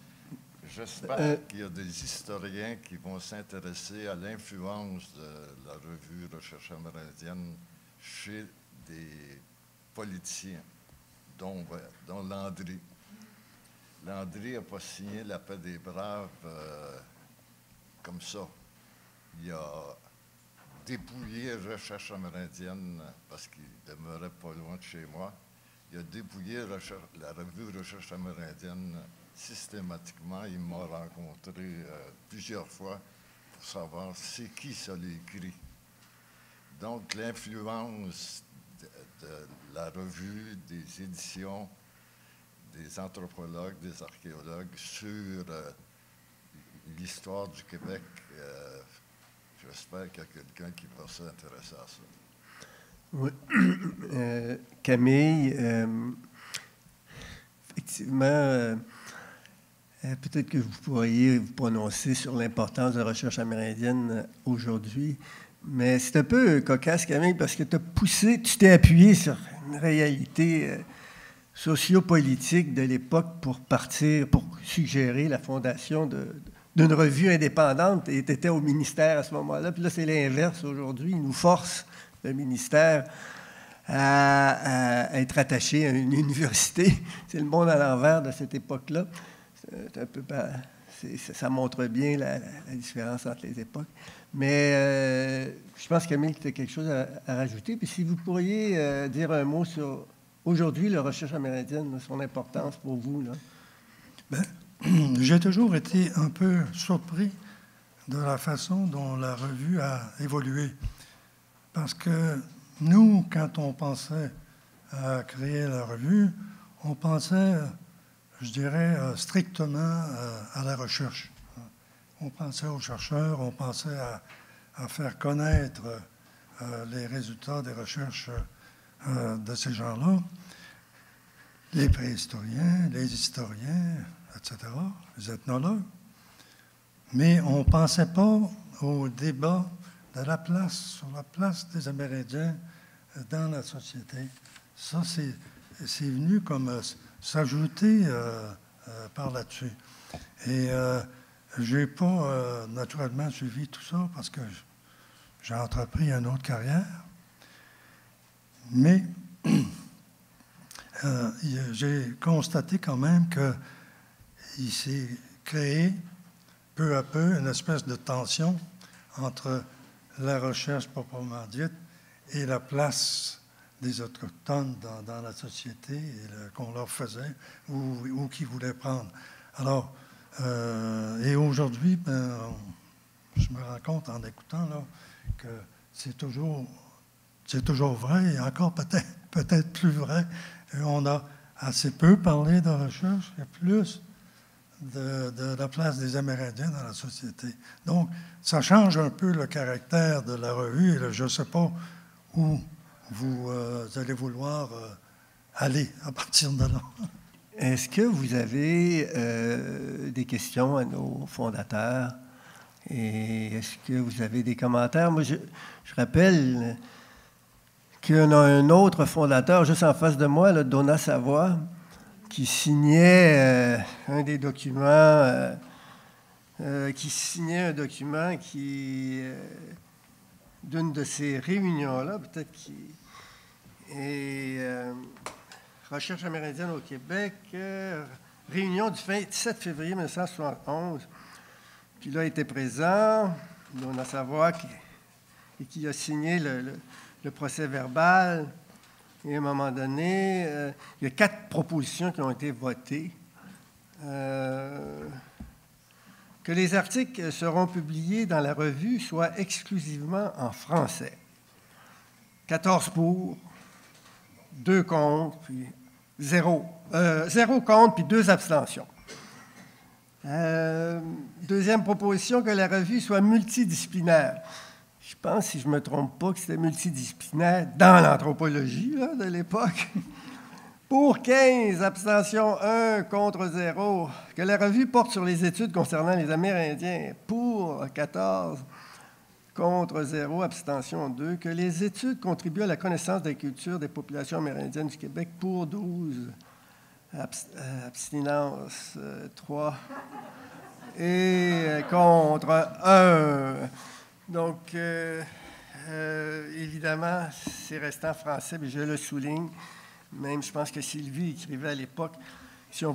J'espère qu'il y a des historiens qui vont s'intéresser à l'influence de la revue Recherche amérindienne chez des politiciens, dont Landry. Landry n'a pas signé la paix des Braves comme ça. Il a dépouillé Recherche amérindienne parce qu'il demeurait pas loin de chez moi. Il a dépouillé la revue Recherche amérindienne systématiquement. Il m'a rencontré plusieurs fois pour savoir c'est qui ça l'a écrit. Donc, l'influence de la revue, des éditions, des anthropologues, des archéologues sur l'histoire du Québec, j'espère qu'il y a quelqu'un qui va s'intéresser à ça. Oui. Camille, effectivement, peut-être que vous pourriez vous prononcer sur l'importance de la recherche amérindienne aujourd'hui, mais c'est un peu cocasse, Camille, parce que tu t'es appuyé sur une réalité sociopolitique de l'époque pour suggérer la fondation d'une revue indépendante, et tu étais au ministère à ce moment-là. Puis là, c'est l'inverse aujourd'hui. Il nous force, le ministère, à être attaché à une université. C'est le monde à l'envers de cette époque-là. Ça montre bien la différence entre les époques. Mais je pense, Camille, que tu as quelque chose à rajouter. Puis si vous pourriez dire un mot sur, aujourd'hui, la recherche amérindienne, son importance pour vous. Là. Bien, j'ai toujours été un peu surpris de la façon dont la revue a évolué. Parce que nous, quand on pensait à créer la revue, on pensait, je dirais, strictement à la recherche. On pensait aux chercheurs, on pensait à faire connaître les résultats des recherches de ces gens-là, les préhistoriens, les historiens, etc., les ethnologues. Mais on ne pensait pas au débat sur la place des Amérindiens dans la société. Ça, c'est venu comme s'ajouter par là-dessus. Et je n'ai pas naturellement suivi tout ça parce que j'ai entrepris une autre carrière. Mais j'ai constaté quand même qu'il s'est créé peu à peu une espèce de tension entre la recherche proprement dite et la place des Autochtones dans la société qu'on leur faisait ou qu'ils voulaient prendre. Alors, et aujourd'hui, je me rends compte en écoutant là, que c'est toujours vrai, et encore peut-être plus vrai. Et on a assez peu parlé de recherche et plus de la place des Amérindiens dans la société. Donc, ça change un peu le caractère de la revue. Et je ne sais pas où vous allez vouloir aller à partir de là. Est-ce que vous avez des questions à nos fondateurs? Et est-ce que vous avez des commentaires? Moi, je rappelle qu'il y en a un autre fondateur, juste en face de moi, là, Donna Savoie, qui signait un document d'une de ces réunions-là, peut-être Recherche amérindienne au Québec, réunion du 27 février 1971. Puis là, était présent, Donna Savoie, qui a signé le procès-verbal. Et à un moment donné, il y a 4 propositions qui ont été votées. Que les articles seront publiés dans la revue soient exclusivement en français. 14 pour, 2 contre, puis 0 contre, puis 2 abstentions. Deuxième proposition, que la revue soit multidisciplinaire. Je pense, si je ne me trompe pas, que c'était multidisciplinaire dans l'anthropologie là, de l'époque. Pour 15, abstention 1, contre 0. Que la revue porte sur les études concernant les Amérindiens. Pour 14, contre 0, abstention 2. Que les études contribuent à la connaissance des cultures des populations amérindiennes du Québec. Pour 12, abstinence 3. Et contre 1. Donc, évidemment, c'est resté en français, mais je le souligne. Même, je pense que Sylvie écrivait à l'époque, si on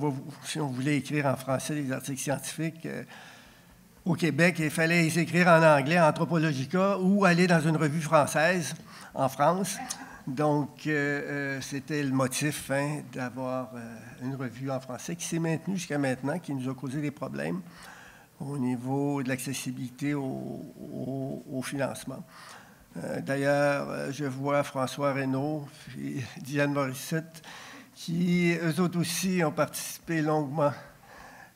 voulait écrire en français des articles scientifiques au Québec, il fallait les écrire en anglais, Anthropologica, ou aller dans une revue française en France. Donc, c'était le motif d'avoir une revue en français qui s'est maintenue jusqu'à maintenant, qui nous a causé des problèmes au niveau de l'accessibilité au financement. D'ailleurs, je vois François Reynaud et Diane Morissette qui, eux autres aussi, ont participé longuement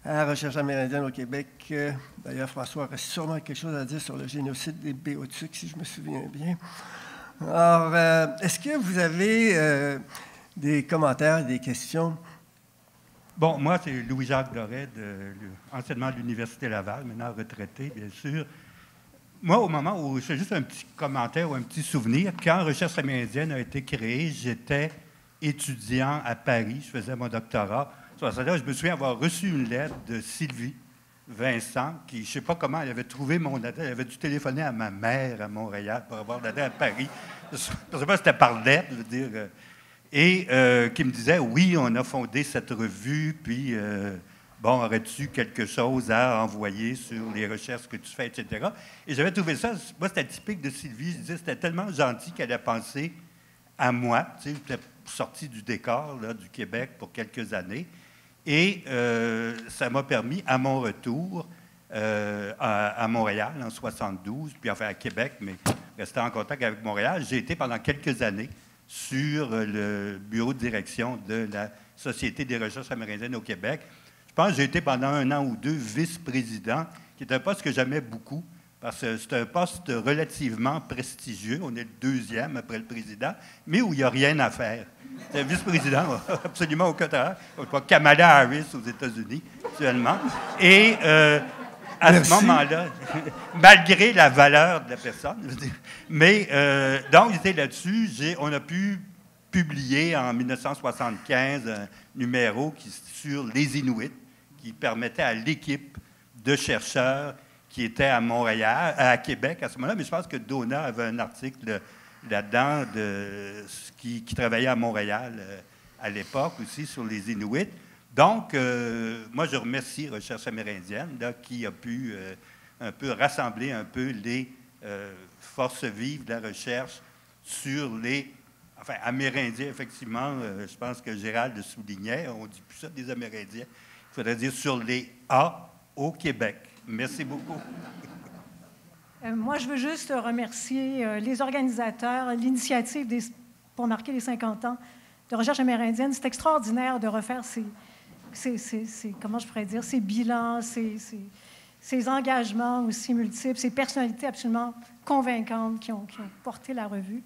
à la recherche amérindienne au Québec. D'ailleurs, François aurait sûrement quelque chose à dire sur le génocide des Béotucs, si je me souviens bien. Alors, est-ce que vous avez des commentaires, des questions Bon, moi, c'est Louis-Jacques Doré, anciennement de l'Université Laval, maintenant retraité, bien sûr. Moi, au moment où, c'est juste un petit commentaire ou un petit souvenir, quand Recherche amérindienne a été créée, j'étais étudiant à Paris, je faisais mon doctorat. Sur ça, je me souviens avoir reçu une lettre de Sylvie Vincent, qui, je ne sais pas comment, elle avait trouvé mon adresse, elle avait dû téléphoner à ma mère à Montréal pour avoir l'adresse à Paris. Je ne sais pas si c'était par lettre, je veux dire... et qui me disait, oui, on a fondé cette revue, puis, bon, aurais-tu quelque chose à envoyer sur les recherches que tu fais, etc. Et j'avais trouvé ça, moi, c'était typique de Sylvie, je disais, c'était tellement gentil qu'elle a pensé à moi, tu sais, j'étais sorti du décor, là, du Québec pour quelques années, et ça m'a permis, à mon retour, à Montréal, en 72, puis enfin à Québec, mais restant en contact avec Montréal, j'ai été pendant quelques années sur le bureau de direction de la Société des recherches amérindiennes au Québec. Je pense que j'ai été pendant 1 an ou 2 vice-président, qui est un poste que j'aimais beaucoup, parce que c'est un poste relativement prestigieux. On est le 2e après le président, mais où il n'y a rien à faire. C'est un vice-président, absolument aucun travail. Kamala Harris aux États-Unis, actuellement. Et à ce moment-là, malgré la valeur de la personne, je veux dire, mais donc j'étais là-dessus, on a pu publier en 1975 un numéro sur les Inuits, qui permettait à l'équipe de chercheurs qui était à Montréal, à Québec à ce moment-là, mais je pense que Donna avait un article là-dedans qui travaillait à Montréal à l'époque aussi sur les Inuits. Donc, moi, je remercie Recherche amérindienne là, qui a pu un peu rassembler un peu les forces vives de la recherche sur les... Enfin, Amérindiens, effectivement, je pense que Gérald le soulignait, on ne dit plus ça des Amérindiens, il faudrait dire sur les A au Québec. Merci beaucoup. Moi, je veux juste remercier les organisateurs, l'initiative pour marquer les 50 ans de Recherche amérindienne. C'est extraordinaire de refaire comment je pourrais dire, ces bilans, ces engagements aussi multiples, ces personnalités absolument convaincantes qui ont porté la revue.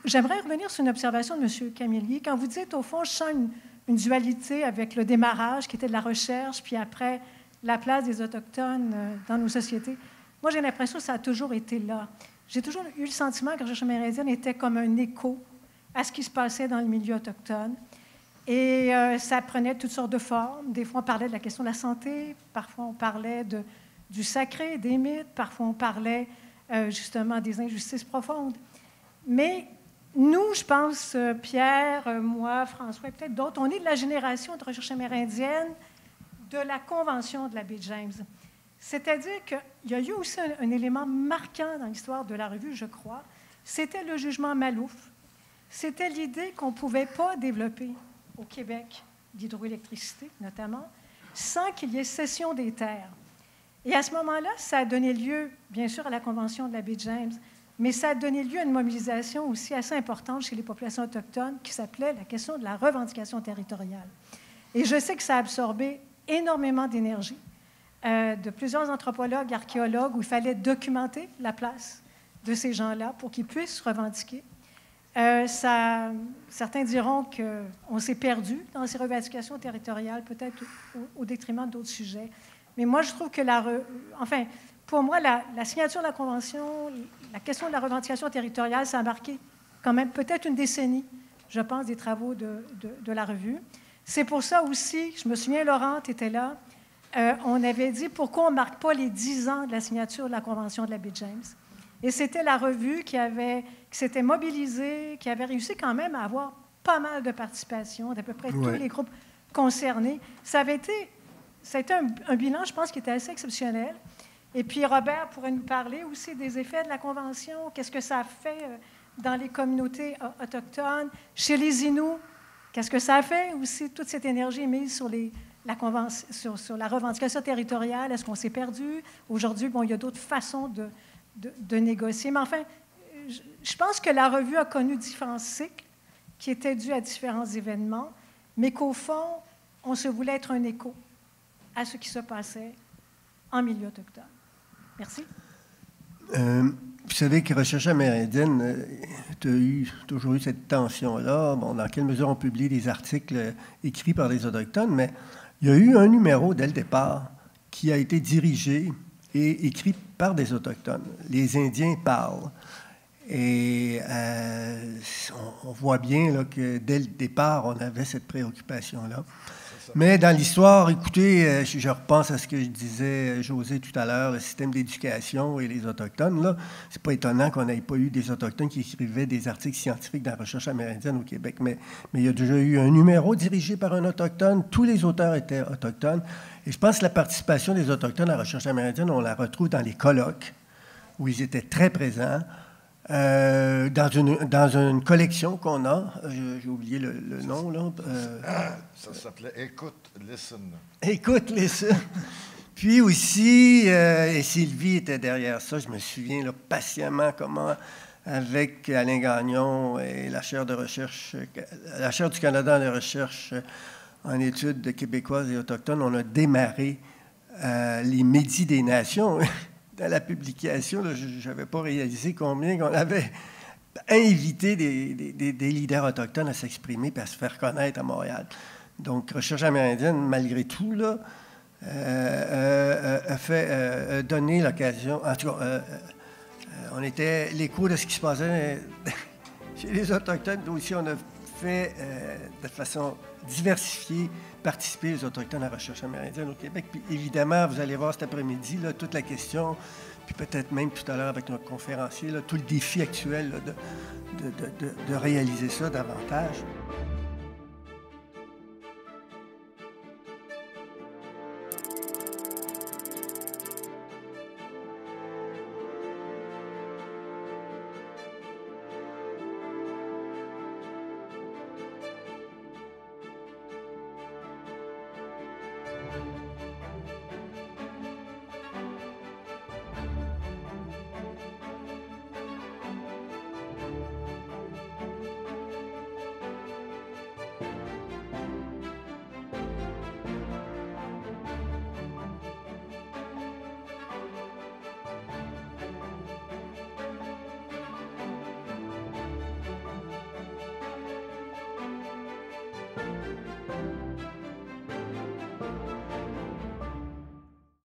J'aimerais revenir sur une observation de M. Camillier. Quand vous dites, au fond, je sens une dualité avec le démarrage qui était de la recherche, puis après la place des Autochtones dans nos sociétés. Moi, j'ai l'impression que ça a toujours été là. J'ai toujours eu le sentiment que la recherche amérindienne était comme un écho à ce qui se passait dans le milieu autochtone. Et ça prenait toutes sortes de formes. Des fois, on parlait de la question de la santé, parfois on parlait du sacré, des mythes, parfois on parlait justement des injustices profondes. Mais nous, je pense, Pierre, moi, François et peut-être d'autres, on est de la génération de recherche amérindienne de la Convention de la baie James. C'est-à-dire qu'il y a eu aussi un élément marquant dans l'histoire de la revue, je crois, c'était le jugement Malouf. C'était l'idée qu'on ne pouvait pas développer au Québec d'hydroélectricité, notamment, sans qu'il y ait cession des terres. Et à ce moment-là, ça a donné lieu, bien sûr, à la Convention de la baie James, mais ça a donné lieu à une mobilisation aussi assez importante chez les populations autochtones qui s'appelait la question de la revendication territoriale. Et je sais que ça a absorbé énormément d'énergie de plusieurs anthropologues, archéologues, où il fallait documenter la place de ces gens-là pour qu'ils puissent revendiquer. Certains diront qu'on s'est perdu dans ces revendications territoriales, peut-être au détriment d'autres sujets. Mais moi, je trouve que pour moi, la signature de la Convention, la question de la revendication territoriale, ça a marqué quand même peut-être une décennie, je pense, des travaux de la revue. C'est pour ça aussi, je me souviens, Laurent, tu étais là, on avait dit pourquoi on ne marque pas les 10 ans de la signature de la Convention de la baie James. Et c'était la revue qui s'était mobilisée, qui avait réussi quand même à avoir pas mal de participation d'à peu près tous les groupes concernés. Ça a été un bilan, je pense, qui était assez exceptionnel. Et puis, Robert pourrait nous parler aussi des effets de la Convention. Qu'est-ce que ça a fait dans les communautés autochtones? Chez les Inuits, qu'est-ce que ça a fait aussi, toute cette énergie mise sur la revendication territoriale? Est-ce qu'on s'est perdu? Aujourd'hui, bon, il y a d'autres façons de négocier. Mais enfin, je pense que la revue a connu différents cycles qui étaient dus à différents événements, mais qu'au fond, on se voulait être un écho à ce qui se passait en milieu autochtone. Merci. Vous savez que Recherche amérindienne a toujours eu cette tension-là. Bon, dans quelle mesure on publie des articles écrits par des Autochtones, mais il y a eu un numéro dès le départ qui a été dirigé et écrit par des Autochtones. Les Indiens parlent. Et on voit bien là, que dès le départ, on avait cette préoccupation-là. Mais dans l'histoire, écoutez, je repense à ce que je disais, José, tout à l'heure, le système d'éducation et les Autochtones. Là, c'est pas étonnant qu'on n'ait pas eu des Autochtones qui écrivaient des articles scientifiques dans la recherche amérindienne au Québec. Mais il y a déjà eu un numéro dirigé par un Autochtone. Tous les auteurs étaient autochtones. Et je pense que la participation des Autochtones à la recherche amérindienne, on la retrouve dans les colloques, où ils étaient très présents. Dans une collection qu'on a, j'ai oublié le nom, là. Ça s'appelait Écoute, Listen. Écoute, Listen. Puis aussi, et Sylvie était derrière ça, je me souviens là, patiemment comment, avec Alain Gagnon et la chaire du Canada en recherche en études québécoises et autochtones, on a démarré les Médis des Nations. Dans la publication, je n'avais pas réalisé combien qu'on avait invité des leaders autochtones à s'exprimer et à se faire connaître à Montréal. Donc, Recherche amérindienne, malgré tout, là, a donné l'occasion. En tout cas, on était l'écho de ce qui se passait chez les Autochtones. Nous aussi, on a fait de façon diversifiée participer les Autochtones à la recherche amérindienne au Québec. Puis évidemment, vous allez voir cet après-midi là, toute la question, puis peut-être même tout à l'heure avec notre conférencier, là, tout le défi actuel là, de réaliser ça davantage.